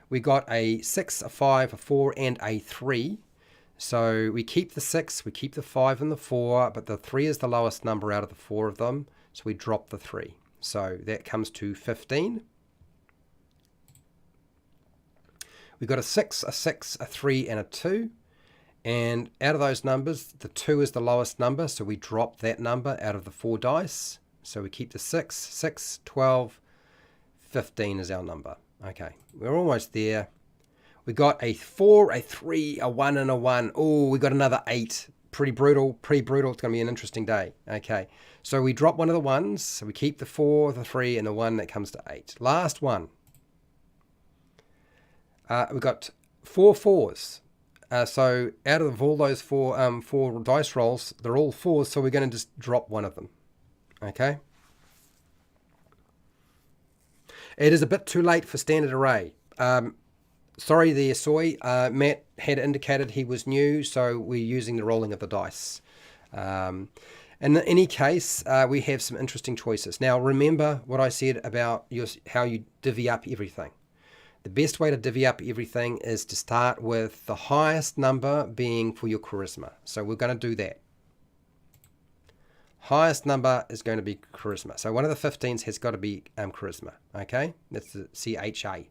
We got a 6, a 5, a 4, and a 3. So we keep the 6, we keep the 5 and the 4, but the 3 is the lowest number out of the 4 of them. So we drop the 3. So that comes to 15. We've got a 6, a 6, a 3, and a 2. And out of those numbers, the 2 is the lowest number, so we drop that number out of the 4 dice. So we keep the 6, 6, 12, 15 is our number. Okay, we're almost there. We got a 4, a 3, a 1, and a 1. Oh, we got another 8. Pretty brutal, pretty brutal. It's going to be an interesting day. Okay, so we drop one of the 1s. So we keep the 4, the 3, and the 1 that comes to 8. Last one. We've got 4 4s. So out of all those 4 dice rolls, they're all 4s, so we're going to just drop one of them. Okay. It is a bit too late for standard array. Sorry there, Soy. Matt had indicated he was new, so we're using the rolling of the dice. In any case, we have some interesting choices. Now, remember what I said about how you divvy up everything. The best way to divvy up everything is to start with the highest number being for your charisma. So we're going to do that. Highest number is going to be charisma. So one of the 15s has got to be charisma. Okay, that's the CHA.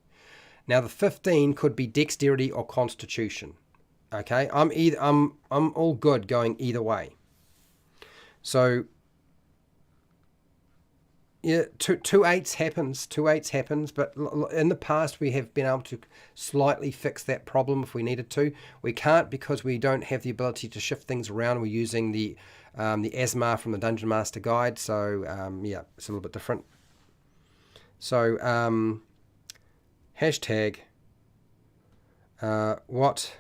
Now the 15 could be dexterity or constitution. Okay, I'm all good going either way. So yeah, two 8s happens. 2 8s happens, but in the past we have been able to slightly fix that problem if we needed to. We can't because we don't have the ability to shift things around. We're using the ASMR from the Dungeon Master Guide, so yeah, it's a little bit different. So hashtag what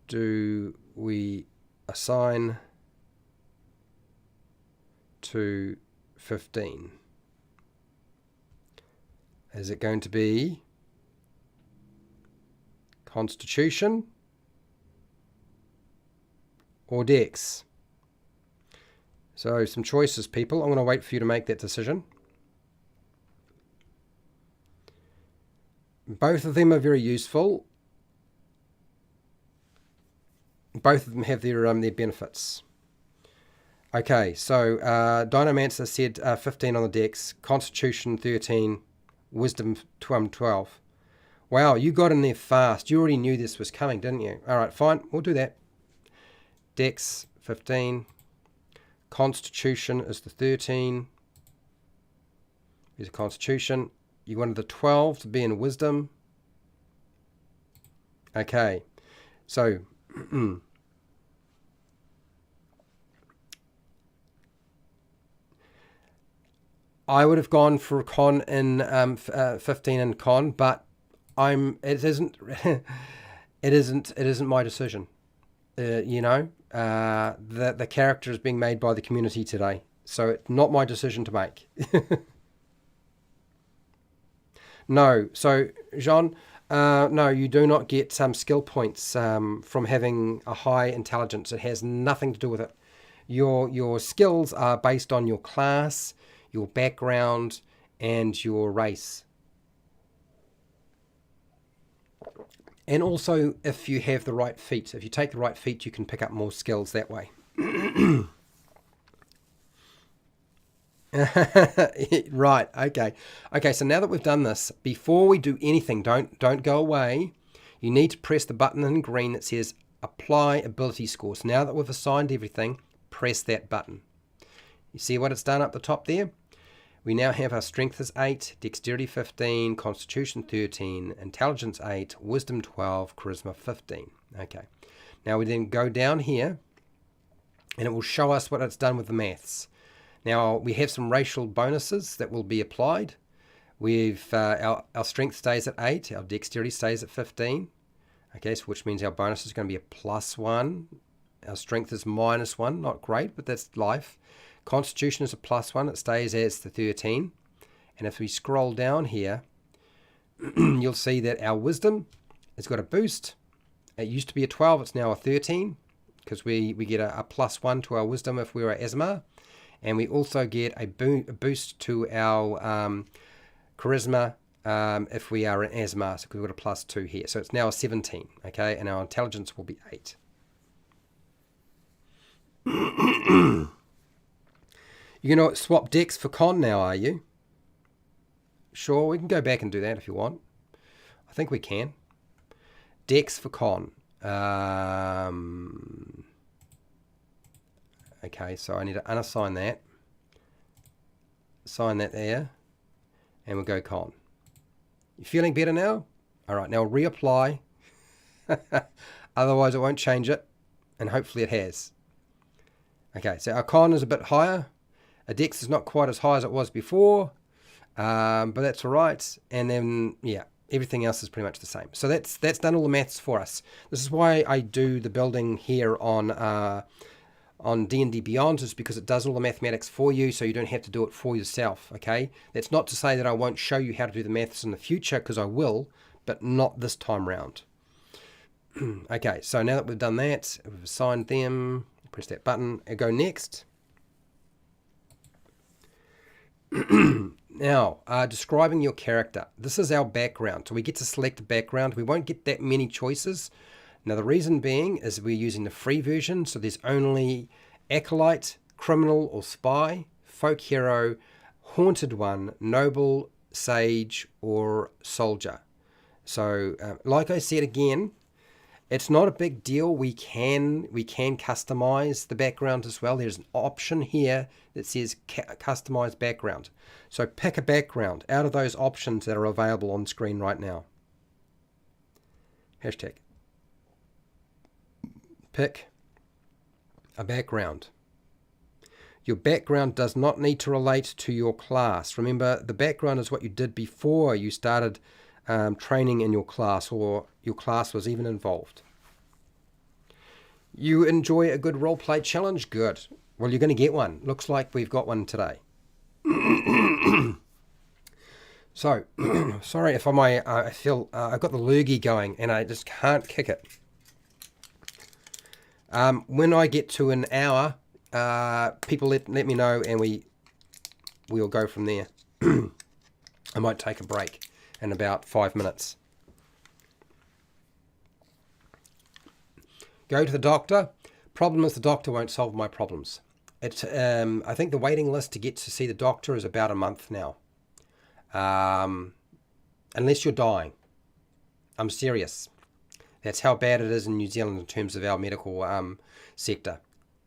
do we assign to 15? Is it going to be Constitution or Dex? So some choices, people. I'm going to wait for you to make that decision. Both of them are very useful. Both of them have their benefits. Okay, so Dynamancer said 15 on the Dex, Constitution 13, Wisdom 12. Wow, you got in there fast. You already knew this was coming, didn't you? All right, fine, we'll do that. Dex 15, Constitution is the 13. Here's a Constitution. You wanted the 12 to be in Wisdom. Okay, so I would have gone for con in 15 in con, but it isn't my decision. You know, the character is being made by the community today, so it's not my decision to make. No, so Jean, no, you do not get some skill points from having a high intelligence. It has nothing to do with it. Your skills are based on your class, your background, and your race. And also, if you have the right feat. If you take the right feat, you can pick up more skills that way. Right, okay. Okay, so now that we've done this, before we do anything, don't go away. You need to press the button in green that says Apply Ability Scores. Now that we've assigned everything, press that button. You see what it's done up the top there? We now have our Strength is 8, Dexterity 15, Constitution 13, Intelligence 8, Wisdom 12, Charisma 15. Okay. Now we then go down here, and it will show us what it's done with the maths. Now we have some racial bonuses that will be applied. We've our strength stays at 8, our dexterity stays at 15. Okay, so which means our bonus is going to be a +1. Our strength is -1, not great, but that's life. Constitution is a +1, it stays as the 13. And if we scroll down here, you'll see that our wisdom has got a boost. It used to be a 12, it's now a 13, because we get a +1 to our wisdom if we're at Asmar. And we also get a boost to our charisma if we are in Asmar, so we've got a +2 here. So it's now a 17, okay? And our intelligence will be 8. You're going to swap Dex for Con now, are you? Sure, we can go back and do that if you want. I think we can. Dex for Con. Okay, so I need to unassign that. Assign that there. And we'll go Con. You feeling better now? Alright, now reapply. Otherwise it won't change it. And hopefully it has. Okay, so our Con is a bit higher. Our Dex is not quite as high as it was before. But that's alright. And then, yeah, everything else is pretty much the same. So that's done all the maths for us. This is why I do the building here on D&D Beyond, is because it does all the mathematics for you, so you don't have to do it for yourself, okay? That's not to say that I won't show you how to do the maths in the future, because I will, but not this time round. Okay, so now that we've done that, we've assigned them, press that button, and go next. Now, describing your character. This is our background, so we get to select a background. We won't get that many choices. Now, the reason being is we're using the free version, so there's only Acolyte, Criminal or Spy, Folk Hero, Haunted One, Noble, Sage, or Soldier. So, like I said again, it's not a big deal. We can customize the background as well. There's an option here that says Customize Background. So pick a background out of those options that are available on screen right now. Hashtag. Pick a background. Your background does not need to relate to your class. Remember, the background is what you did before you started training in your class, or your class was even involved. You enjoy a good roleplay challenge? Good. Well, you're going to get one. Looks like we've got one today. So, sorry if I feel I've got the lurgy going and I just can't kick it. When I get to an hour, people let me know, and we'll go from there. I might take a break in about 5 minutes. Go to the doctor. Problem is the doctor won't solve my problems. I think the waiting list to get to see the doctor is about a month now. Unless you're dying. I'm serious. That's how bad it is in New Zealand in terms of our medical sector.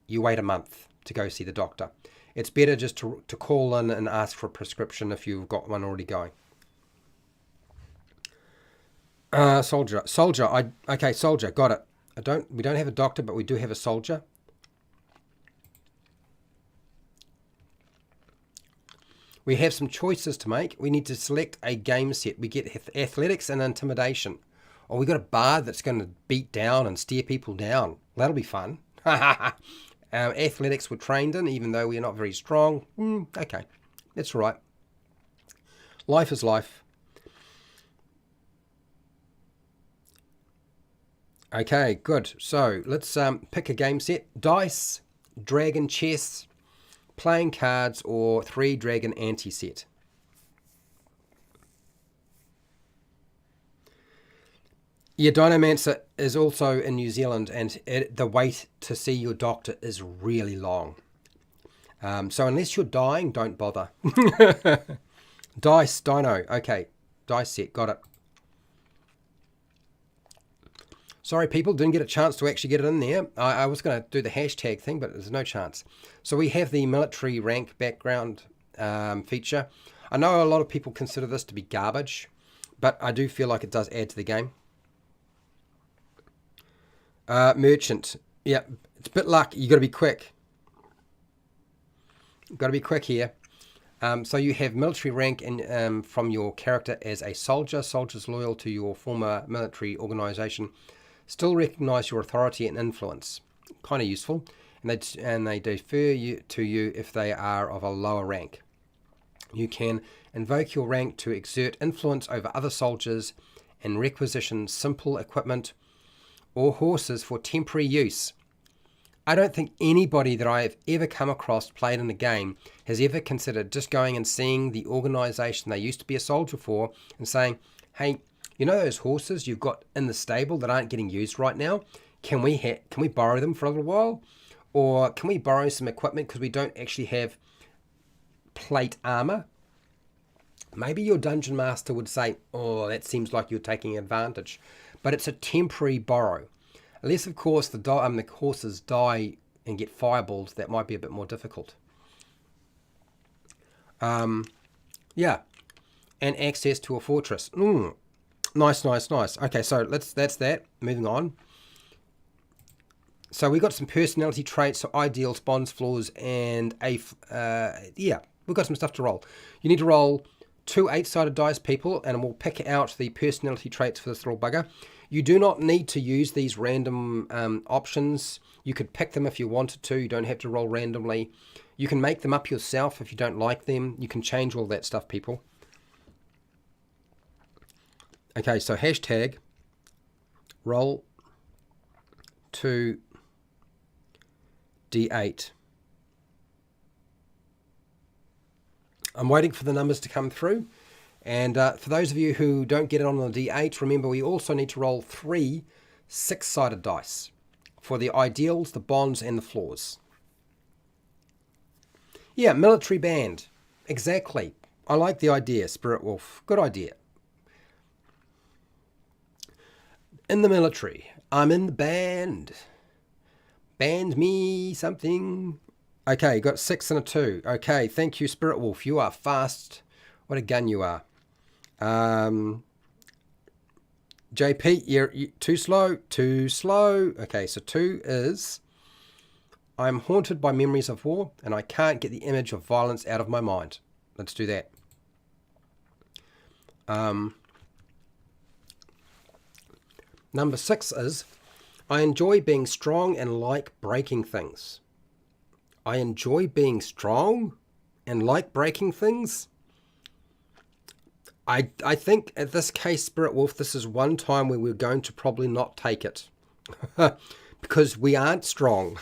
You wait a month to go see the doctor. It's better just to call in and ask for a prescription if you've got one already going. Soldier, okay, soldier, got it. We don't have a doctor, but we do have a soldier. We have some choices to make. We need to select a game set. We get athletics and intimidation. Or we got a bard that's going to beat down and steer people down. That'll be fun. Athletics we're trained in, even though we're not very strong. Okay, that's all right. Life is life. Okay, good. So let's pick a game set. Dice, dragon chess, playing cards, or 3 dragon anti-set. Yeah, Dynamancer is also in New Zealand, and the wait to see your doctor is really long. So unless you're dying, don't bother. Dice, dino. Okay, dice set, got it. Sorry, people, didn't get a chance to actually get it in there. I was going to do the hashtag thing, but there's no chance. So we have the military rank background feature. I know a lot of people consider this to be garbage, but I do feel like it does add to the game. Merchant. Yeah, it's a bit lucky. You got to be quick. Got to be quick here. So you have military rank in, from your character as a soldier. Soldiers loyal to your former military organization still recognize your authority and influence. Kind of useful. And they defer to you if they are of a lower rank. You can invoke your rank to exert influence over other soldiers and requisition simple equipment or horses for temporary use. I don't think anybody that I have ever come across played in the game has ever considered just going and seeing the organization they used to be a soldier for and saying, hey, you know those horses you've got in the stable that aren't getting used right now? Can we borrow them for a little while? Or can we borrow some equipment because we don't actually have plate armor? Maybe your dungeon master would say, oh, that seems like you're taking advantage. But it's a temporary borrow. Unless, of course, the horses die and get fireballed, that might be a bit more difficult. Yeah. And access to a fortress. Nice. Okay, so that's that. Moving on. So we got some personality traits, so ideals, bonds, flaws, and yeah, we've got some stuff to roll. You need to roll 2 8-sided dice, people, and we'll pick out the personality traits for this little bugger. You do not need to use these random options. You could pick them if you wanted to. You don't have to roll randomly. You can make them up yourself if you don't like them. You can change all that stuff, people. Okay, so hashtag roll 2d8. I'm waiting for the numbers to come through. And for those of you who don't get it on the D8, remember we also need to roll 3 6-sided dice for the ideals, the bonds, and the flaws. Yeah, military band. Exactly. I like the idea, Spirit Wolf. Good idea. In the military. I'm in the band. Band me something. Okay, got 6 and a 2. Okay, thank you, Spirit Wolf. You are fast. What a gun you are. JP, you're too slow. Okay, so 2 is, I'm haunted by memories of war, and I can't get the image of violence out of my mind. Let's do that. Number 6 is, I enjoy being strong and like breaking things. I enjoy being strong and like breaking things? I think at this case, Spirit Wolf, this is one time where we're going to probably not take it. Because we aren't strong.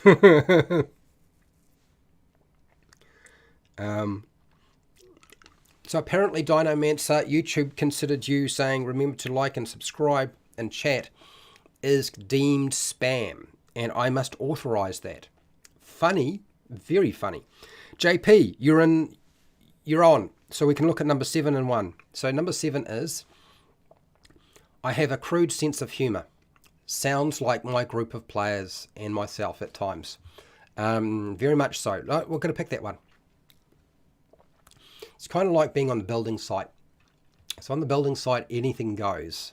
So apparently, Dinomancer, YouTube considered you saying remember to like and subscribe and chat is deemed spam. And I must authorize that. Funny. Very funny. JP, you're on. So we can look at number 7 and 1. So number 7 is, I have a crude sense of humour. Sounds like my group of players and myself at times. Very much so. We're going to pick that one. It's kind of like being on the building site. So on the building site, anything goes.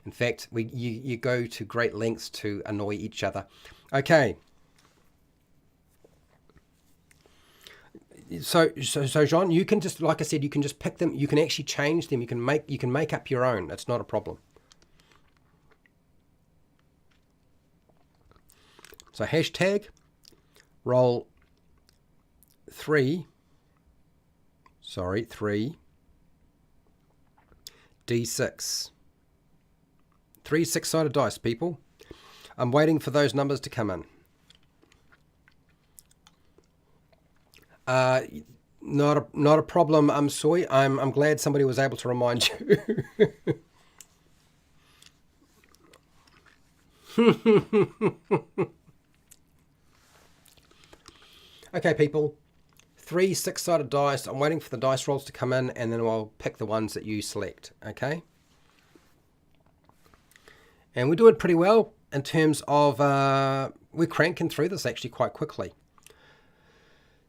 In fact, you go to great lengths to annoy each other. Okay. So Jean, you can just, like I said, you can just pick them. You can actually change them. You can make up your own. That's not a problem. So hashtag roll 3 D6. 3 6-sided dice, people. I'm waiting for those numbers to come in. Not a problem. I'm sorry. I'm glad somebody was able to remind you. Okay, people. 3 6-sided dice. I'm waiting for the dice rolls to come in, and then I'll pick the ones that you select, okay? And we're doing pretty well in terms of, we're cranking through this actually quite quickly.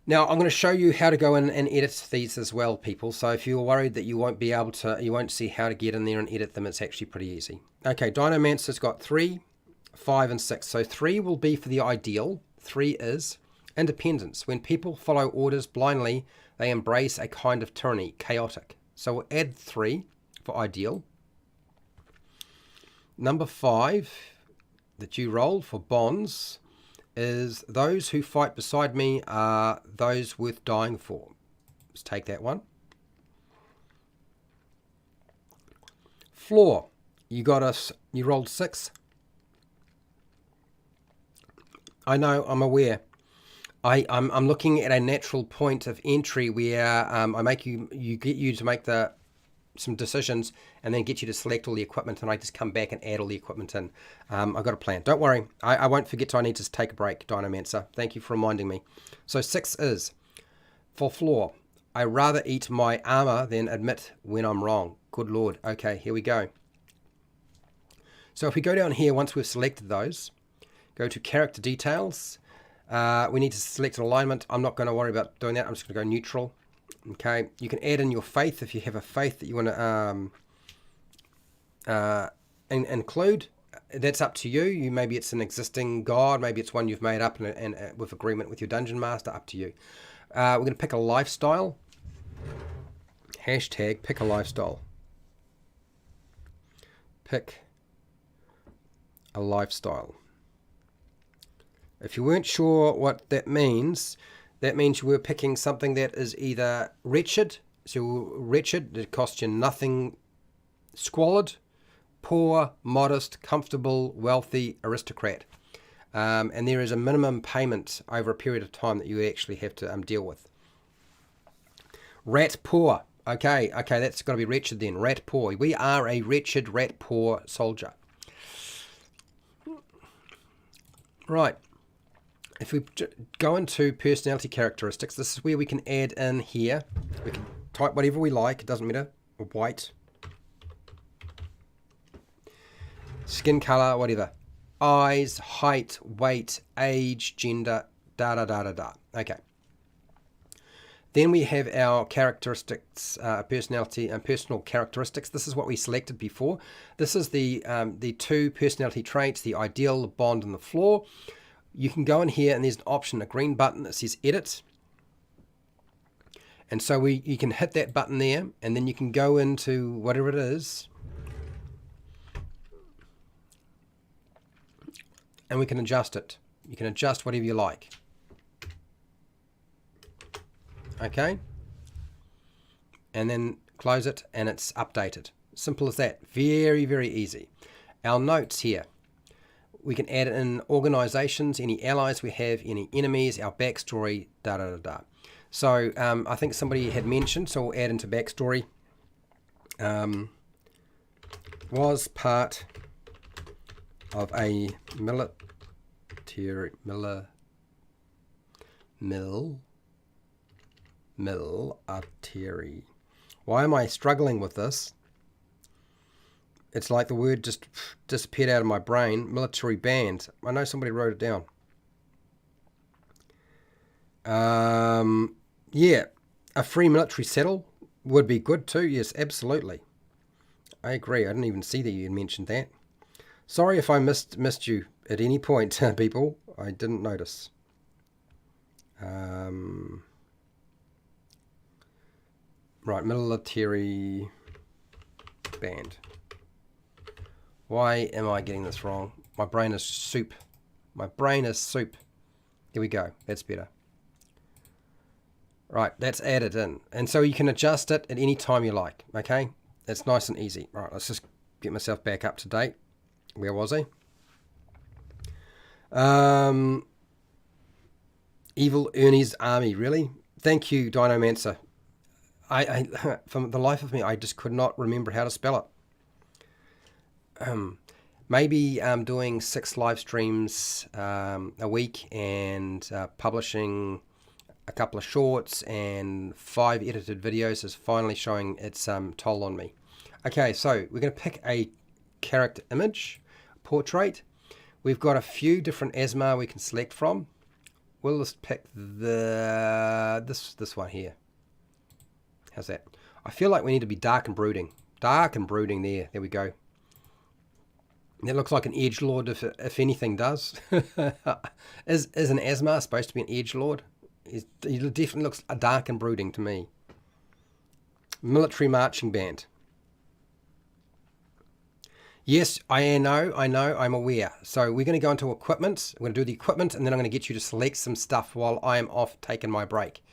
Now, I'm going to show you how to go in and edit these as well, people. So if you're worried that you won't be able to, you won't see how to get in there and edit them, it's actually pretty easy. Okay, Dinomancer's got 3, 5, and 6. So 3 will be for the ideal. 3 is independence. When people follow orders blindly, they embrace a kind of tyranny, chaotic. So we'll add 3 for ideal. Number 5 that you rolled for bonds is those who fight beside me are those worth dying for. Let's take that one. Floor, you rolled 6. I know, I'm aware. I'm looking at a natural point of entry where I make you get you to make some decisions and then get you to select all the equipment, and I just come back and add all the equipment in. I've got a plan. Don't worry. I won't forget I need to take a break, Dinomancer. Thank you for reminding me. So 6 is, for floor, I rather eat my armor than admit when I'm wrong. Good Lord. Okay, here we go. So if we go down here, once we've selected those, go to character details. We need to select an alignment. I'm not going to worry about doing that. I'm just going to go neutral. Okay, you can add in your faith if you have a faith that you want to include. That's up to you. Maybe it's an existing god, maybe it's one you've made up and with agreement with your dungeon master. Up to you. We're going to pick a lifestyle. Hashtag pick a lifestyle. Pick a lifestyle. If you weren't sure what that means you were picking something that is either wretched, so wretched, it costs you nothing, squalid, poor, modest, comfortable, wealthy, aristocrat. And there is a minimum payment over a period of time that you actually have to deal with. Rat poor. Okay, that's got to be wretched then. Rat poor. We are a wretched, rat poor soldier. Right. If we go into personality characteristics, this is where we can add in here. We can type whatever we like, it doesn't matter. White. Skin color, whatever. Eyes, height, weight, age, gender, da. Okay. Then we have our characteristics, personality and personal characteristics. This is what we selected before. This is the 2 personality traits, the ideal, the bond, and the flaw. You can go in here and there's an option, a green button that says edit. And so you can hit that button there, and then you can go into whatever it is. And we can adjust it. You can adjust whatever you like. Okay. And then close it and it's updated. Simple as that. Very, very easy. Our notes here. We can add in organizations, any allies we have, any enemies, our backstory, da. So I think somebody had mentioned, so we'll add into backstory. Was part of a military military. Why am I struggling with this? It's like the word just disappeared out of my brain. Military band. I know somebody wrote it down. Yeah, a free military settle would be good too. Yes, absolutely. I agree. I didn't even see that you mentioned that. Sorry if I missed you at any point, people. I didn't notice. Right, military band. Why am I getting this wrong? My brain is soup. My brain is soup. Here we go. That's better. Right, that's added in. And so you can adjust it at any time you like. Okay? It's nice and easy. Right, let's just get myself back up to date. Where was I? Evil Ernie's Army. Really? Thank you, Dinomancer. I from the life of me, I just could not remember how to spell it. Maybe doing 6 live streams a week and publishing a couple of shorts and 5 edited videos is finally showing its toll on me. Okay, so we're going to pick a character image, portrait. We've got a few different ASMR we can select from. We'll just pick this one here. How's that? I feel like we need to be dark and brooding. Dark and brooding there. There we go. That looks like an edgelord if anything does. Is an ASMR supposed to be an edgelord? He definitely looks dark and brooding to me. Military marching band. Yes, I know, I'm aware. So we're going to go into equipment. I'm going to do the equipment, and then I'm going to get you to select some stuff while I'm off taking my break.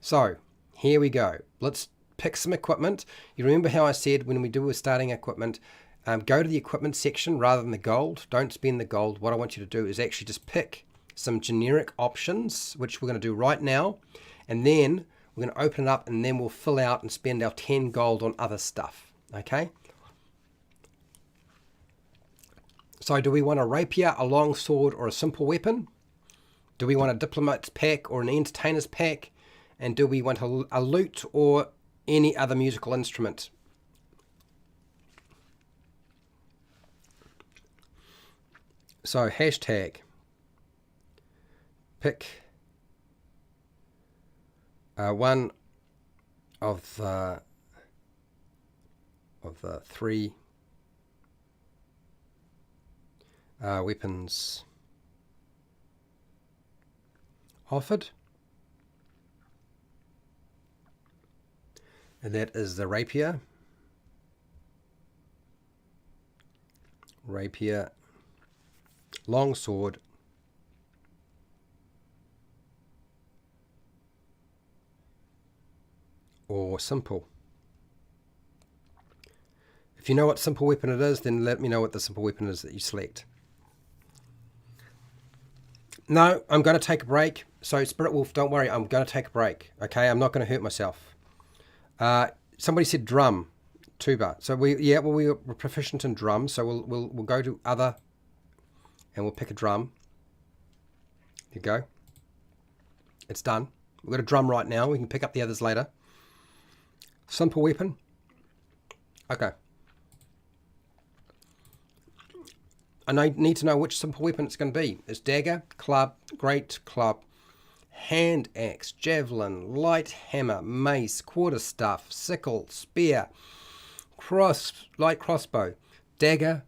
So here we go. Let's pick some equipment. You remember how I said when we do a starting equipment, go to the equipment section rather than the gold. Don't spend the gold. What I want you to do is actually just pick some generic options, which we're going to do right now. And then we're going to open it up, and then we'll fill out and spend our 10 gold on other stuff. Okay? So do we want a rapier, a long sword, or a simple weapon? Do we want a diplomat's pack or an entertainer's pack? And do we want a lute or any other musical instrument? So hashtag pick one of the 3 weapons offered, and that is the rapier, long sword, or simple. If you know what simple weapon it is, then let me know what the simple weapon is that you select. No, I'm going to take a break. So Spirit Wolf, don't worry, I'm going to take a break. Okay, I'm not going to hurt myself. Somebody said drum, tuba. So we're proficient in drum. So we'll go to other, and we'll pick a drum. There you go. It's done. We've got a drum right now. We can pick up the others later. Simple weapon. Okay. I need to know which simple weapon it's going to be. It's dagger, club, great club, hand axe, javelin, light hammer, mace, quarterstaff, sickle, spear, light crossbow, dagger,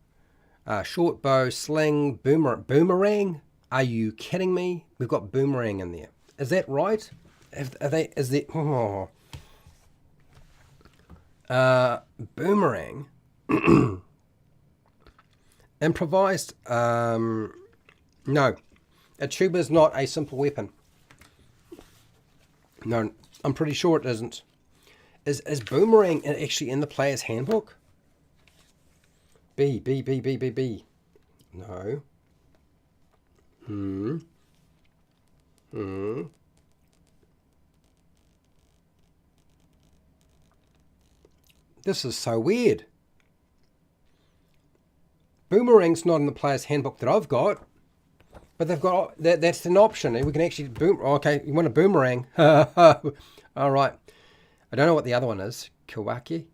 short bow, sling, boomerang. Are you kidding me? We've got boomerang in there. Is that right? Boomerang. Improvised? No. A tuba is not a simple weapon. No, I'm pretty sure it isn't. Is boomerang actually in the player's handbook? B. No. This is so weird. Boomerang's not in the player's handbook that I've got, but they've got that's an option. We can actually okay, you want a boomerang? All right. I don't know what the other one is. Kawaka.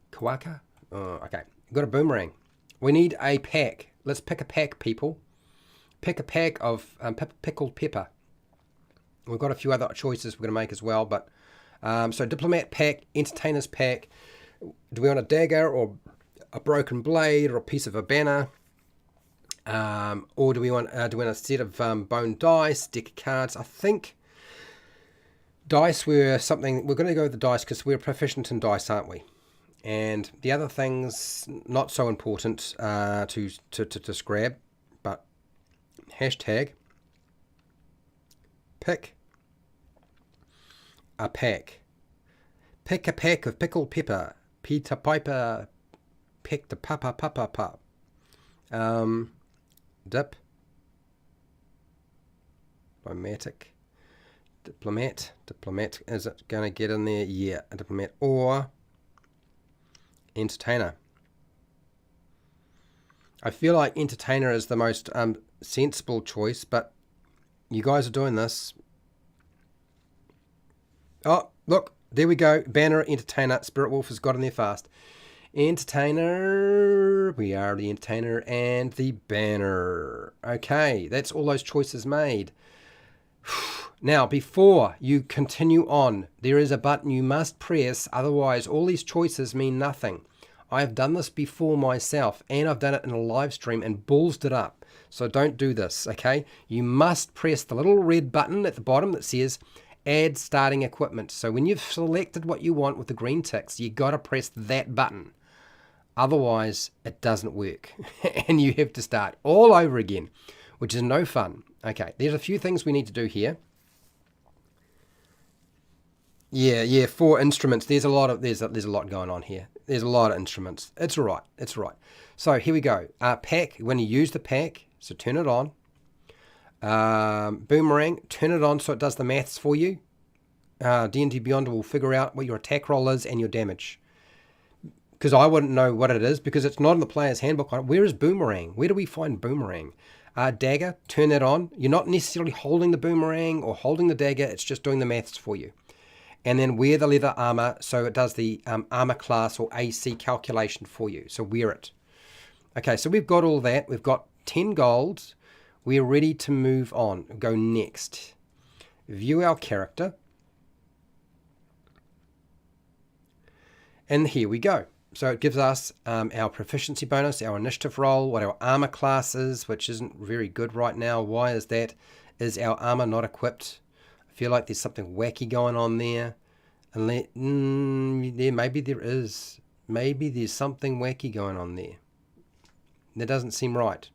Okay, we've got a boomerang. We need a pack. Let's pick a pack, people. Pick a pack of pickled pepper. We've got a few other choices we're going to make as well, but so diplomat pack, entertainer's pack. Do we want a dagger or a broken blade or a piece of a banner? Or do we want a set of bone dice, deck of cards? I think dice we're going to go with the dice because we're proficient in dice, aren't we? And the other things not so important to grab, but hashtag pick a pack. Pick a pack of pickled pepper. Peter Piper picked the papa. Dip. Diplomat. Is it going to get in there? Yeah, a diplomat. Or entertainer. I feel like entertainer is the most sensible choice, but you guys are doing this. Oh, look, there we go. Banner, Entertainer. Spirit Wolf has got in there fast. Entertainer. We are the Entertainer and the Banner. Okay, that's all those choices made. Now, before you continue on, there is a button you must press, otherwise all these choices mean nothing. I've done this before myself, and I've done it in a live stream and ballsed it up. So don't do this, okay? You must press the little red button at the bottom that says Add Starting Equipment. So when you've selected what you want with the green ticks, you got to press that button. Otherwise, it doesn't work, and you have to start all over again, which is no fun. Okay, there's a few things we need to do here. Yeah, 4 instruments. There's a lot going on here. There's a lot of instruments. It's all right. It's all right. So here we go. Pack. When you use the pack, so turn it on. Boomerang. Turn it on so it does the maths for you. D&D Beyond will figure out what your attack roll is and your damage. Because I wouldn't know what it is because it's not in the player's handbook. Where is Boomerang? Where do we find Boomerang? Dagger. Turn that on. You're not necessarily holding the Boomerang or holding the dagger. It's just doing the maths for you. And then wear the leather armor, so it does the armor class or AC calculation for you. So wear it. Okay, so we've got all that. We've got 10 golds. We're ready to move on. Go next. View our character. And here we go. So it gives us our proficiency bonus, our initiative roll, what our armor class is, which isn't very good right now. Why is that? Is our armor not equipped? I feel like there's something wacky going on there. Maybe there is. Maybe there's something wacky going on there. That doesn't seem right.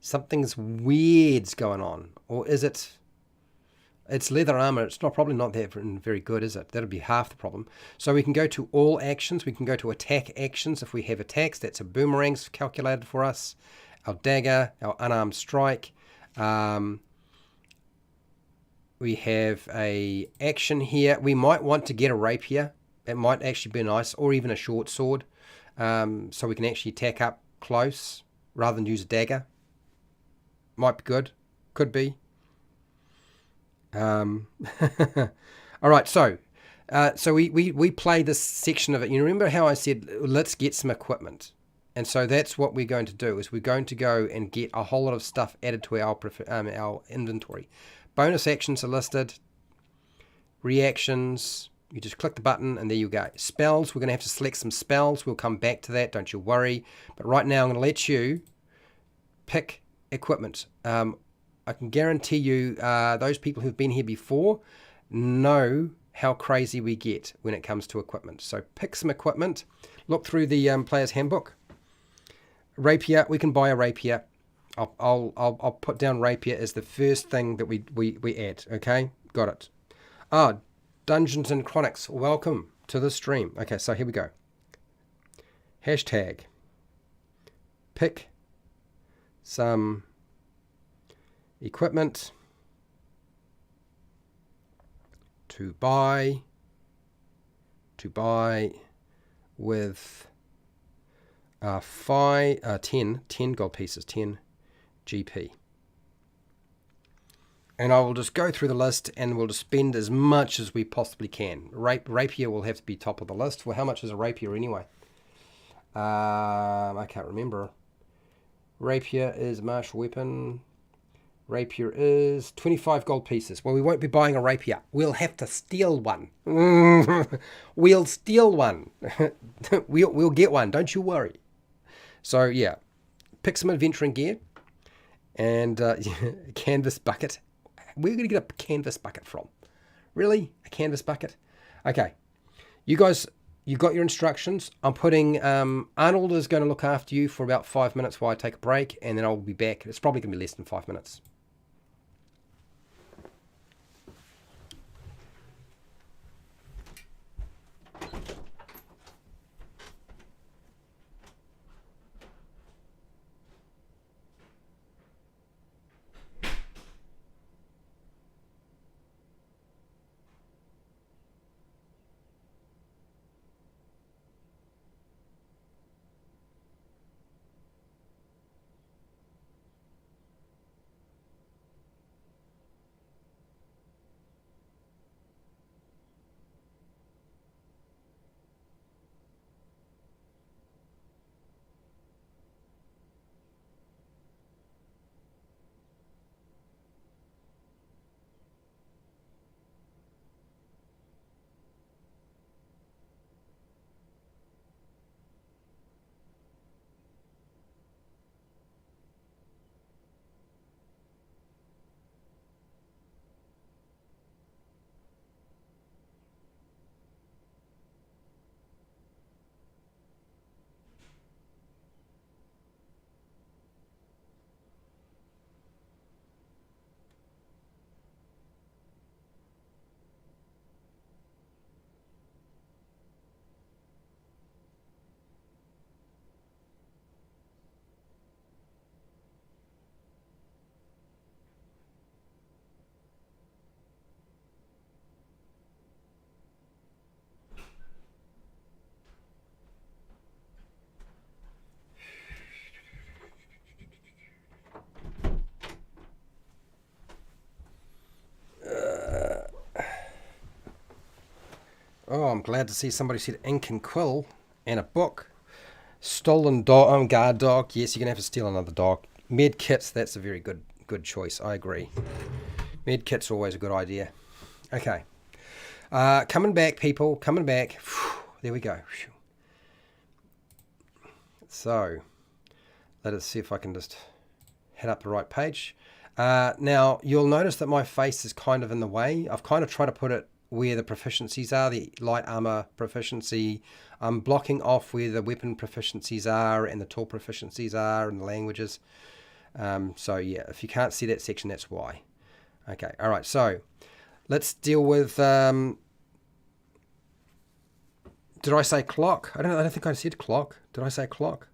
Something's weird's going on. Or is it... It's leather armor. It's probably not that very good, is it? That'll be half the problem. So we can go to all actions. We can go to attack actions if we have attacks. That's a boomerang's calculated for us. Our dagger, our unarmed strike. We have a action here. We might want to get a rapier. It might actually be nice, or even a short sword, so we can actually attack up close rather than use a dagger. Might be good. Could be. All right, so we play this section of it. You remember how I said let's get some equipment, and so that's what we're going to do. Is we're going to go and get a whole lot of stuff added to our inventory. Bonus actions are listed. Reactions, you just click the button and there you go. Spells, we're going to have to select some spells. We'll come back to that, don't you worry. But right now I'm going to let you pick equipment. I can guarantee you those people who've been here before know how crazy we get when it comes to equipment. So pick some equipment. Look through the player's handbook. Rapier, we can buy a rapier. I'll put down rapier as the first thing that we add. Okay, got it. Dungeons and Chronics, welcome to the stream. Okay, so here we go. Hashtag pick some equipment to buy with 10 gold pieces, 10 GP. And I will just go through the list and we'll just spend as much as we possibly can. Rapier will have to be top of the list. Well, how much is a rapier anyway? I can't remember. Rapier is martial weapon. Rapier is 25 gold pieces. Well, we won't be buying a rapier. We'll have to steal one. We'll steal one. we'll get one. Don't you worry. So, yeah. Pick some adventuring gear. And canvas bucket. Where are you going to get a canvas bucket from? Really? A canvas bucket? Okay. You guys, you got your instructions. I'm putting... Arnold is going to look after you for about 5 minutes while I take a break. And then I'll be back. It's probably going to be less than 5 minutes. Oh, I'm glad to see somebody said ink and quill and a book. Stolen dog, guard dog. Yes, you're gonna have to steal another dog. Med kits. That's a very good choice. I agree. Med kits are always a good idea. Okay. Coming back, people. Coming back. There we go. So, let us see if I can just head up the right page. Now, you'll notice that my face is kind of in the way. I've kind of tried to put it where the proficiencies are, the light armor proficiency. I'm blocking off where the weapon proficiencies are and the tool proficiencies are and the languages. So, yeah, if you can't see that section, that's why. Okay, all right, so let's deal with... did I say clock? I don't think I said clock. Did I say clock?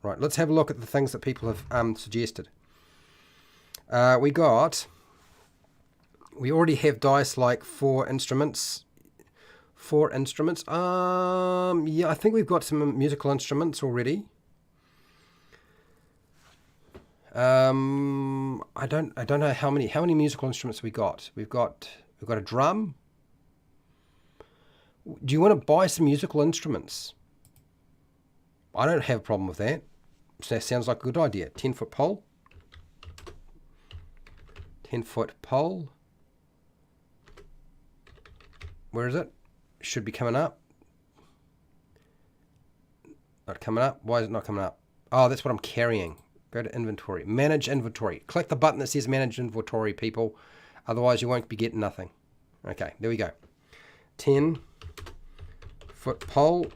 Right, let's have a look at the things that people have suggested. We already have dice like 4 instruments. 4 instruments. Yeah, I think we've got some musical instruments already. I don't know how many musical instruments we got. We've got a drum. Do you want to buy some musical instruments? I don't have a problem with that. So that sounds like a good idea. 10-foot pole. 10-foot pole. Where is it? Should be coming up. Not coming up. Why is it not coming up? Oh, that's what I'm carrying. Go to inventory. Manage inventory. Click the button that says manage inventory, people. Otherwise, you won't be getting nothing. Okay, there we go. 10-foot pole.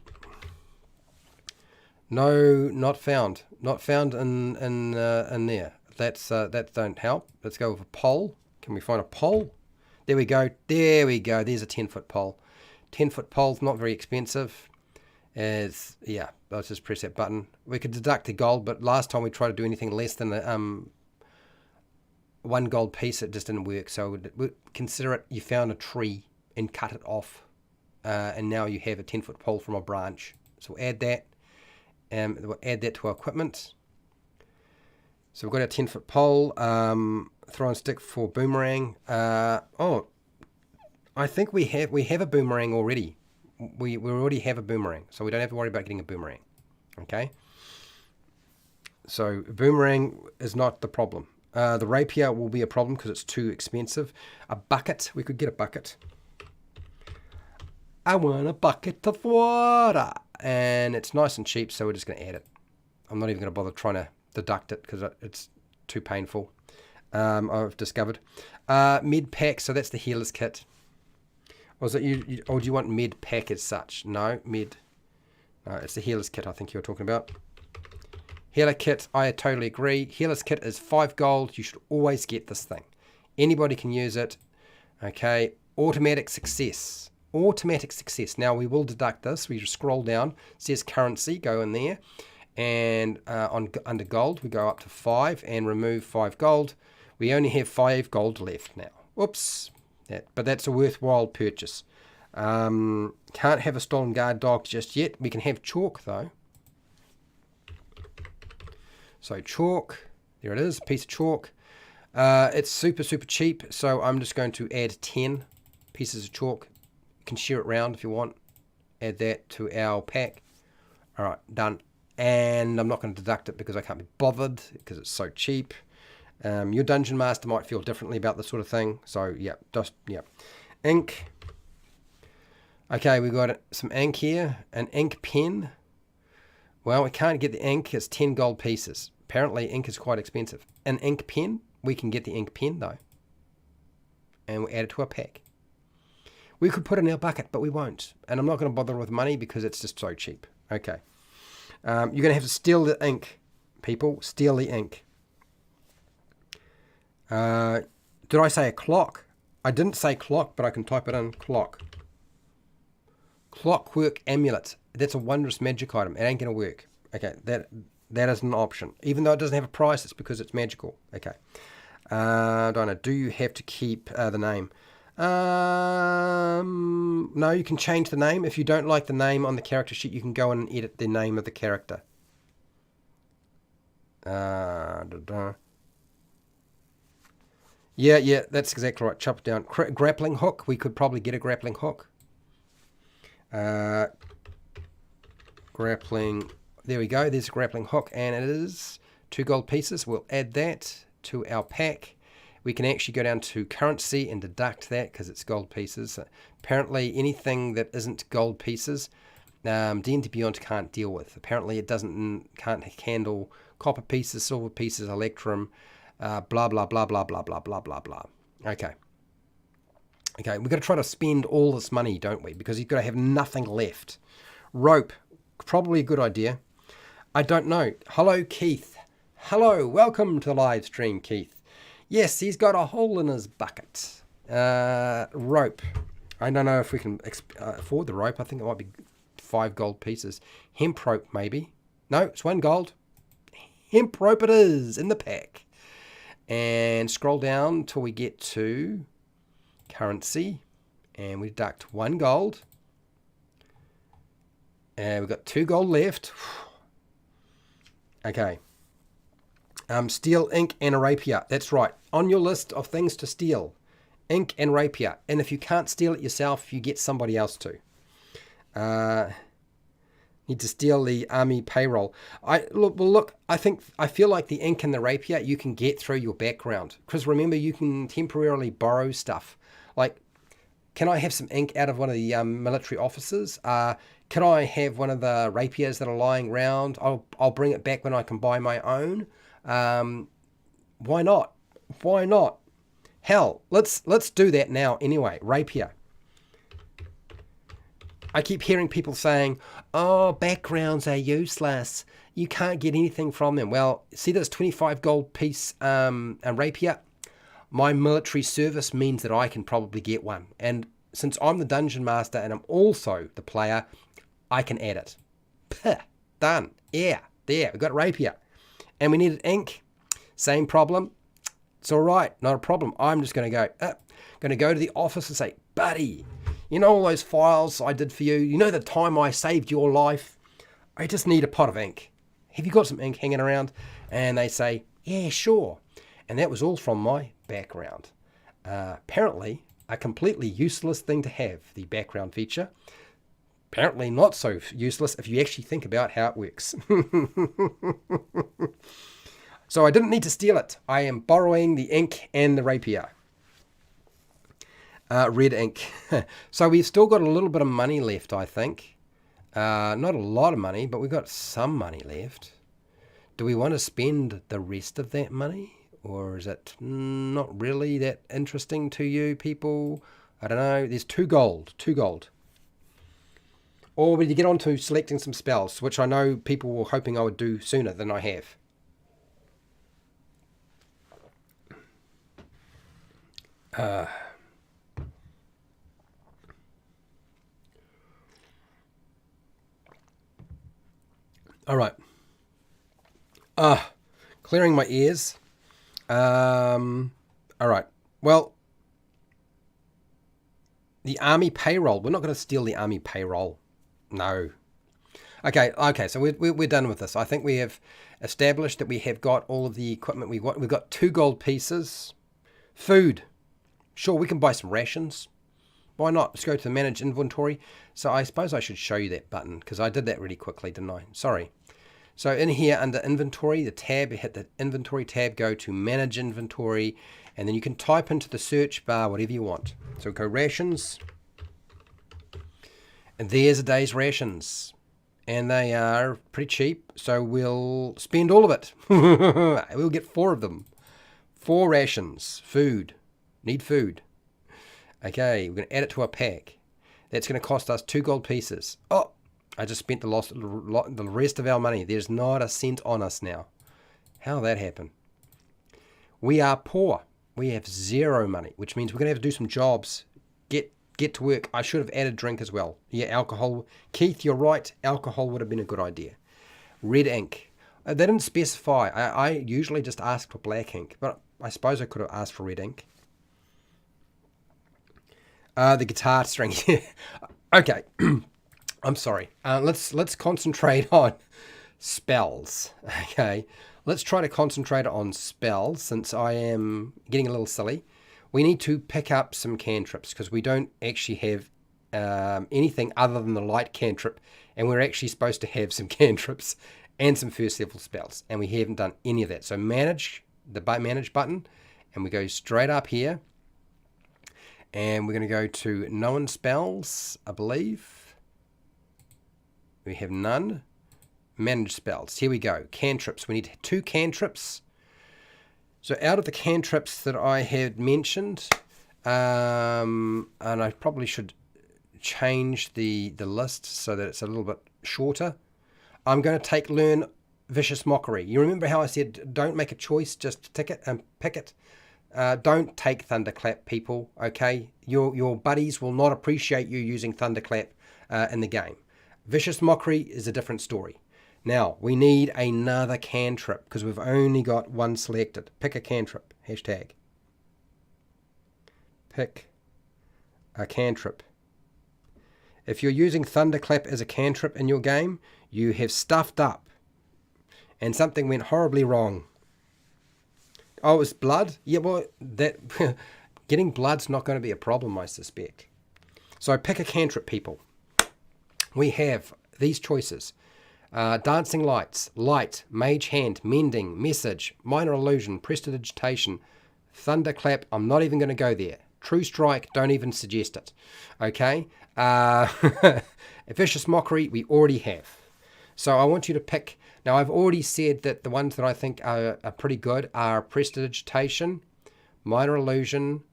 No, not found. Not found in there. That don't help. Let's go with a pole. Can we find a pole? There we go. There we go. There's a 10-foot pole. 10-foot pole's not very expensive. Yeah, let's just press that button. We could deduct the gold, but last time we tried to do anything less than one gold piece, it just didn't work. So we consider it you found a tree and cut it off, and now you have a 10-foot pole from a branch. So we'll add that. We'll add that to our equipment. So we've got our 10-foot pole, throwing stick for boomerang. Oh, I think we have a boomerang already. We already have a boomerang, so we don't have to worry about getting a boomerang. Okay. So boomerang is not the problem. The rapier will be a problem because it's too expensive. A bucket, we could get a bucket. I want a bucket of water. And it's nice and cheap, so we're just going to add it. I'm not even going to bother trying to deduct it because it's too painful. I've discovered. Med pack, so that's the healer's kit. Or is it you? Or do you want med pack as such? No, med. No, it's the healer's kit I think you're talking about. Healer kit, I totally agree. Healer's kit is 5 gold. You should always get this thing. Anybody can use it. Okay, automatic success. Automatic success. Now we will deduct this. We just scroll down. It says currency. Go in there, and under gold we go up to 5 and remove 5 gold. We only have 5 gold left now. Whoops. But that's a worthwhile purchase. Can't have a stolen guard dog just yet. We can have chalk though. So chalk. There it is. A piece of chalk. It's super cheap. So I'm just going to add 10 pieces of chalk. Can share it round if you want. Add that to our pack. All right, done. And I'm not going to deduct it because I can't be bothered because it's so cheap. Your dungeon master might feel differently about this sort of thing. So yeah, ink. Okay, we got some ink here. An ink pen. Well, we can't get the ink. It's 10 gold pieces. Apparently, ink is quite expensive. An ink pen. We can get the ink pen though, and we'll add it to our pack. We could put it in our bucket, but we won't. And I'm not going to bother with money because it's just so cheap. Okay. You're going to have to steal the ink, people. Steal the ink. Did I say a clock? I didn't say clock, but I can type it in. Clock. Clockwork amulet. That's a wondrous magic item. It ain't going to work. Okay, that is an option. Even though it doesn't have a price, it's because it's magical. Okay. Don't know. Do you have to keep the name? No, you can change the name. If you don't like the name on the character sheet, you can go in and edit the name of the character. Yeah, that's exactly right. Chop it down. Grappling hook. We could probably get a grappling hook. Grappling. There we go. There's a grappling hook, and it is 2 gold pieces. We'll add that to our pack. We can actually go down to currency and deduct that because it's gold pieces. Apparently, anything that isn't gold pieces, D&D Beyond can't deal with. Apparently, it can't handle copper pieces, silver pieces, electrum, blah blah blah blah blah blah blah blah blah. Okay. Okay, we've got to try to spend all this money, don't we? Because you've got to have nothing left. Rope, probably a good idea. I don't know. Hello, Keith. Hello, welcome to the live stream, Keith. Yes, he's got a hole in his bucket. Rope. I don't know if we can afford the rope. I think it might be 5 gold pieces. Hemp rope, maybe. No, it's 1 gold. Hemp rope it is in the pack. And scroll down till we get to currency. And we deduct 1 gold. And we've got 2 gold left. Okay. Steel, ink, and a rapier. That's right. On your list of things to steal, ink and rapier. And if you can't steal it yourself, you get somebody else to. Need to steal the army payroll. I feel like the ink and the rapier you can get through your background. Because remember, you can temporarily borrow stuff. Like, can I have some ink out of one of the military officers? Can I have one of the rapiers that are lying around? I'll bring it back when I can buy my own. Why not? Why not? Hell, let's do that now anyway. Rapier. I keep hearing people saying, oh, backgrounds are useless. You can't get anything from them. Well, see this 25 gold piece rapier? My military service means that I can probably get one. And since I'm the dungeon master and I'm also the player, I can add it. Puh, done. Yeah, there, we've got rapier. And we needed ink. Same problem. It's all right, not a problem. I'm just going to go to the office and say, buddy, you know all those files I did for you? You know the time I saved your life? I just need a pot of ink. Have you got some ink hanging around? And they say, yeah, sure. And that was all from my background. Apparently, a completely useless thing to have, the background feature. Apparently not so useless if you actually think about how it works. So I didn't need to steal it. I am borrowing the ink and the rapier. Red ink. So we've still got a little bit of money left, I think. Not a lot of money, but we've got some money left. Do we want to spend the rest of that money? Or is it not really that interesting to you people? I don't know. There's 2 gold. 2 gold. Or will you get on to selecting some spells, which I know people were hoping I would do sooner than I have. All right. Clearing my ears. All right. Well, the army payroll. We're not going to steal the army payroll. No. Okay. So we're done with this. I think we have established that we have got all of the equipment we want. We've got 2 gold pieces. Food. Sure, we can buy some rations. Why not? Let's go to the manage inventory. So I suppose I should show you that button because I did that really quickly, didn't I? Sorry. So in here under inventory, the tab, hit the inventory tab, go to manage inventory, and then you can type into the search bar whatever you want. So go rations, and there's a day's rations. And they are pretty cheap, so we'll spend all of it. We'll get 4 of them. 4 rations, food. Need food. Okay, we're going to add it to our pack. That's going to cost us 2 gold pieces. Oh, I just spent the rest of our money. There's not a cent on us now. How did that happen? We are poor. We have 0 money, which means we're going to have to do some jobs. Get to work. I should have added drink as well. Yeah, alcohol. Keith, you're right. Alcohol would have been a good idea. Red ink. They didn't specify. I usually just ask for black ink, but I suppose I could have asked for red ink. The guitar string. Okay. I'm sorry. Let's concentrate on spells. Okay. Let's try to concentrate on spells since I am getting a little silly. We need to pick up some cantrips because we don't actually have anything other than the light cantrip, and we're actually supposed to have some cantrips and some first level spells, and we haven't done any of that. So manage, the manage button, and we go straight up here, and we're going to go to known spells, I believe. We have none. Manage spells. Here we go. Cantrips. We need 2 cantrips. So out of the cantrips that I had mentioned, and I probably should change the list so that it's a little bit shorter. I'm going to learn Vicious Mockery. You remember how I said don't make a choice, just tick it and pick it. Don't take Thunderclap, people. Okay, your buddies will not appreciate you using Thunderclap in the game. Vicious Mockery is a different story. Now we need another cantrip because we've only got one selected. Pick a cantrip. Hashtag. Pick a cantrip. If you're using Thunderclap as a cantrip in your game, you have stuffed up and something went horribly wrong. Oh, it was blood? Yeah, well, that getting blood's not going to be a problem, I suspect. So pick a cantrip, people. We have these choices. Dancing Lights, Light, Mage Hand, Mending, Message, Minor Illusion, Prestidigitation, Thunderclap. I'm not even going to go there. True Strike, don't even suggest it. Okay? Vicious Mockery, we already have. So I want you to pick. Now, I've already said that the ones that I think are pretty good are Prestidigitation, Minor Illusion,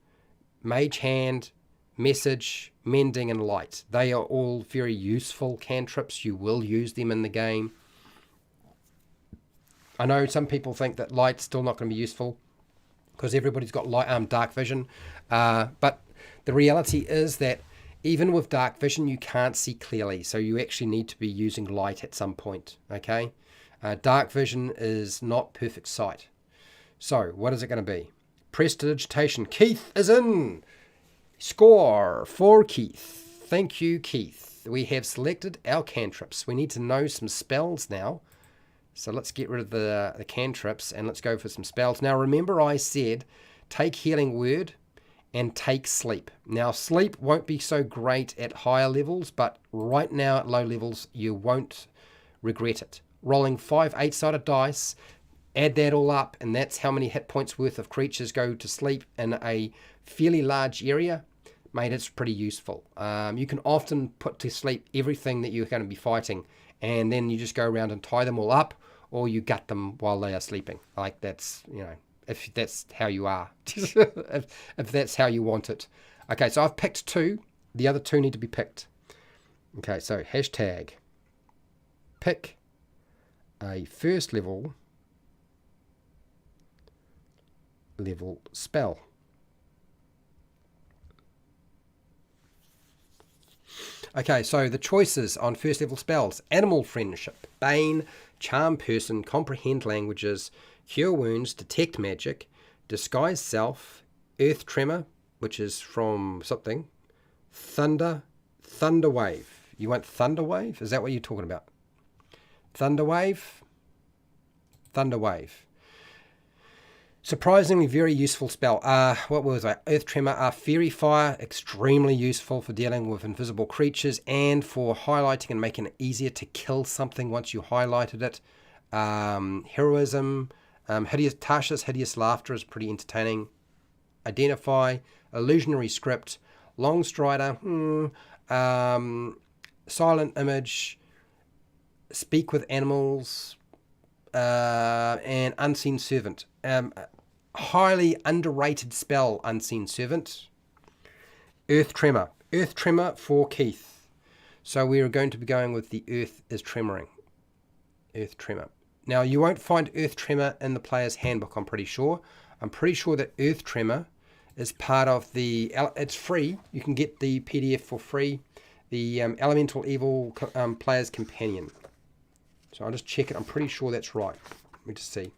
Mage Hand, Message, Mending, and Light. They are all very useful cantrips. You will use them in the game. I know some people think that Light's still not going to be useful because everybody's got dark vision. But the reality is that even with dark vision, you can't see clearly. So you actually need to be using light at some point. Okay? Dark vision is not perfect sight. So what is it going to be? Prestidigitation. Keith is in. Score for Keith. Thank you, Keith. We have selected our cantrips. We need to know some spells now. So let's get rid of the cantrips and let's go for some spells. Now remember I said take Healing Word and take Sleep. Now Sleep won't be so great at higher levels, but right now at low levels you won't regret it. Rolling 5 8-sided dice, add that all up, and that's how many hit points worth of creatures go to sleep in a fairly large area. Mate, it's pretty useful. You can often put to sleep everything that you're going to be fighting, and then you just go around and tie them all up, or you gut them while they are sleeping. Like that's, if that's how you are, if that's how you want it. Okay, so I've picked 2. The other 2 need to be picked. Okay, so hashtag pick a first level spell. Okay, so the choices on first level spells: Animal Friendship, Bane, Charm Person, Comprehend Languages, Cure Wounds, Detect Magic, Disguise Self, Earth Tremor, which is from something, Thunder Wave. You want Thunder Wave? Is that what you're talking about? Thunder Wave. Surprisingly very useful spell. What was that? Earth Tremor. Fairy Fire, extremely useful for dealing with invisible creatures and for highlighting and making it easier to kill something once you highlighted it. Heroism. Tasha's Hideous Laughter is pretty entertaining. Identify. Illusionary Script. Long Strider. Silent Image. Speak with Animals. And Unseen Servant. Highly underrated spell, Unseen Servant. Earth Tremor. Earth Tremor for Keith. So we are going to be going with the Earth is Tremoring. Earth Tremor. Now you won't find Earth Tremor in the player's handbook, I'm pretty sure. I'm pretty sure that Earth Tremor is part of the... It's free. You can get the PDF for free. The Elemental Evil Player's Companion. So I'll just check it. I'm pretty sure that's right. Let me just see.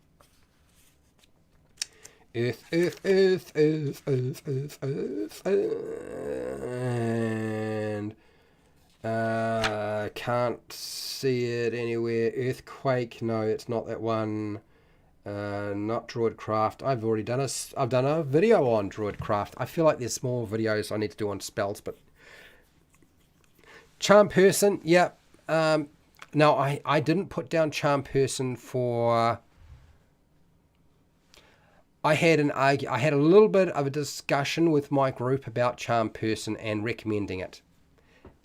Earth. And can't see it anywhere. Earthquake. No, it's not that one. Not Druidcraft. I've done a video on Druidcraft. I feel like there's more videos I need to do on spells, but Charm person, yeah. Now, I didn't put down charm person for... I had a little bit of a discussion with my group about charm person and recommending it.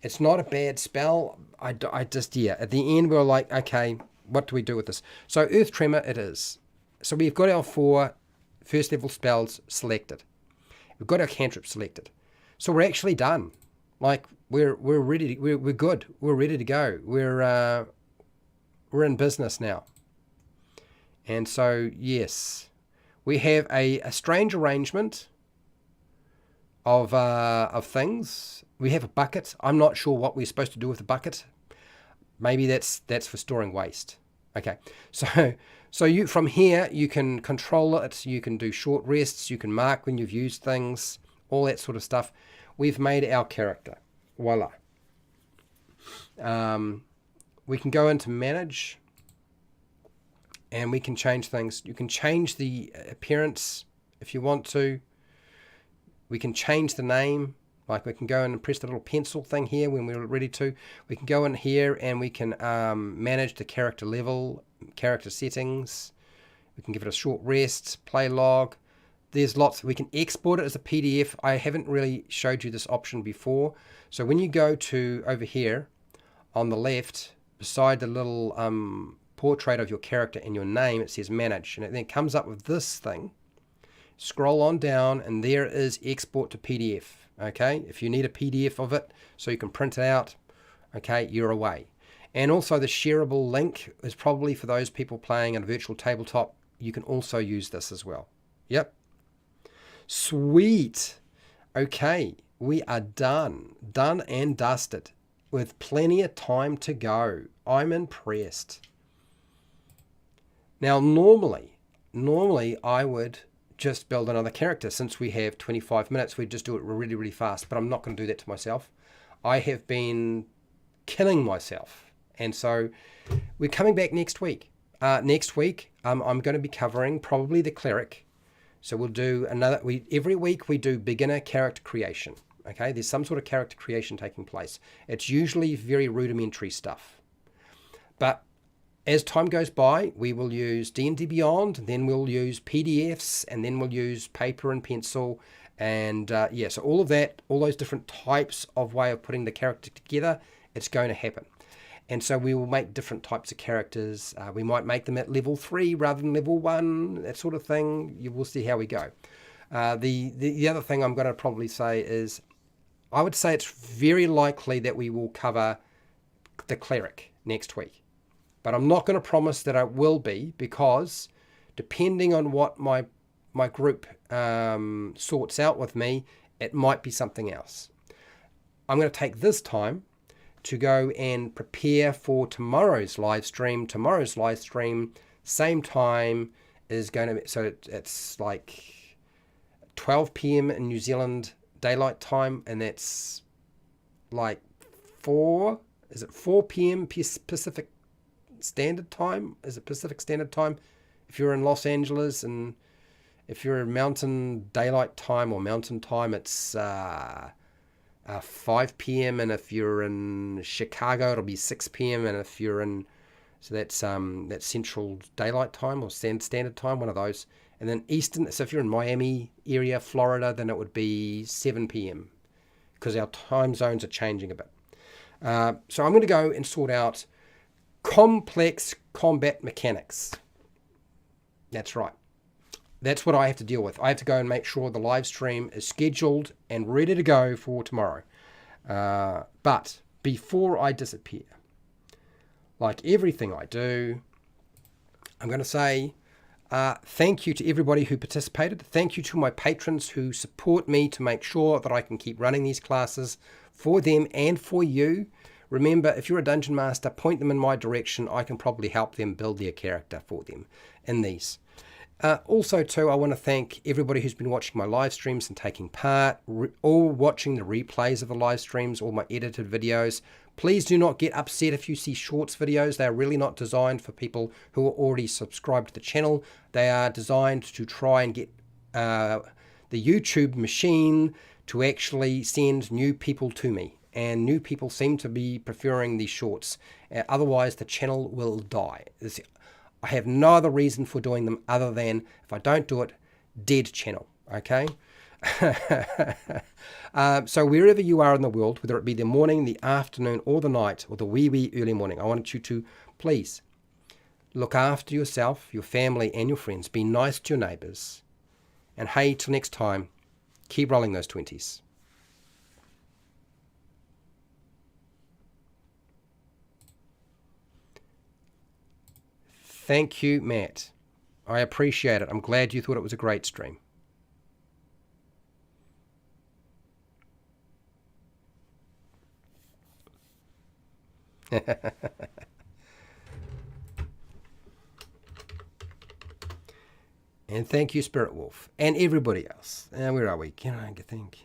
It's not a bad spell. I just, yeah, at the end we were like, okay, what do we do with this? So Earth Tremor it is. So we've got our 4 first level spells selected. We've got our cantrip selected. So we're actually done. Like we're ready. We're good. We're ready to go. We're in business now. And so yes, we have a strange arrangement of things. We have a bucket. I'm not sure what we're supposed to do with the bucket. Maybe that's for storing waste. Okay, so you from here you can control it. You can do short rests. You can mark when you've used things. All that sort of stuff. We've made our character. Voila. We can go into manage, and we can change things. You can change the appearance if you want to. We can change the name. Like we can go in and press the little pencil thing here when we're ready to. We can go in here and we can manage the character level, character settings. We can give it a short rest, play log. There's lots. We can export it as a PDF. I haven't really showed you this option before. So when you go to over here on the left, beside the little portrait of your character and your name, it says manage. And it then comes up with this thing. Scroll on down and there is export to PDF. Okay, if you need a PDF of it so you can print it out, okay, you're away. And also the shareable link is probably for those people playing on a virtual tabletop. You can also use this as well. Yep. Sweet. Okay, we are done and dusted with plenty of time to go. I'm impressed. Now normally I would just build another character. Since we have 25 minutes, we just do it really, really fast, but I'm not going to do that to myself. I have been killing myself. And so we're coming back next week. Next week, I'm going to be covering probably the cleric. So we'll do every week we do beginner character creation. Okay, there's some sort of character creation taking place. It's usually very rudimentary stuff. But as time goes by, we will use D&D Beyond, then we'll use PDFs, and then we'll use paper and pencil. And yeah, so all of that, all those different types of way of putting the character together, it's going to happen. And so we will make different types of characters. We might make them at level 3 rather than level 1, that sort of thing. You will see how we go. The other thing I'm going to probably say is, I would say it's very likely that we will cover the cleric next week. But I'm not going to promise that I will be, because depending on what my group sorts out with me, it might be something else. I'm going to take this time to go and prepare for tomorrow's live stream. Tomorrow's live stream, same time, is going to be, so it's like 12 p.m. in New Zealand daylight time, and that's like 4 p.m. Pacific Standard Time? Is it Pacific Standard Time if you're in Los Angeles? And if you're in Mountain Daylight Time or Mountain Time, it's 5 p.m. and if you're in Chicago, it'll be 6 p.m. and if you're in, so that's Central Daylight Time or Standard Time, one of those. And then Eastern, so if you're in Miami area, Florida, then it would be 7 p.m. because our time zones are changing a bit. So I'm going to go and sort out complex combat mechanics. That's right. That's what I have to deal with. I have to go and make sure the live stream is scheduled and ready to go for tomorrow. But before I disappear, like everything I do, I'm going to say thank you to everybody who participated. Thank you to my patrons who support me to make sure that I can keep running these classes for them and for you. Remember, if you're a dungeon master, point them in my direction. I can probably help them build their character for them in these. Also, too, I want to thank everybody who's been watching my live streams and taking part, or watching the replays of the live streams, or my edited videos. Please do not get upset if you see shorts videos. They are really not designed for people who are already subscribed to the channel. They are designed to try and get the YouTube machine to actually send new people to me. and new people seem to be preferring these shorts. Otherwise, the channel will die. I have no other reason for doing them other than if I don't do it, dead channel, okay? So wherever you are in the world, whether it be the morning, the afternoon, or the night, or the wee early morning, I want you to please look after yourself, your family, and your friends. Be nice to your neighbours. And hey, till next time, keep rolling those 20s. Thank you, Matt. I appreciate it. I'm glad you thought it was a great stream. And thank you, Spirit Wolf, and everybody else. Where are we? Can I think?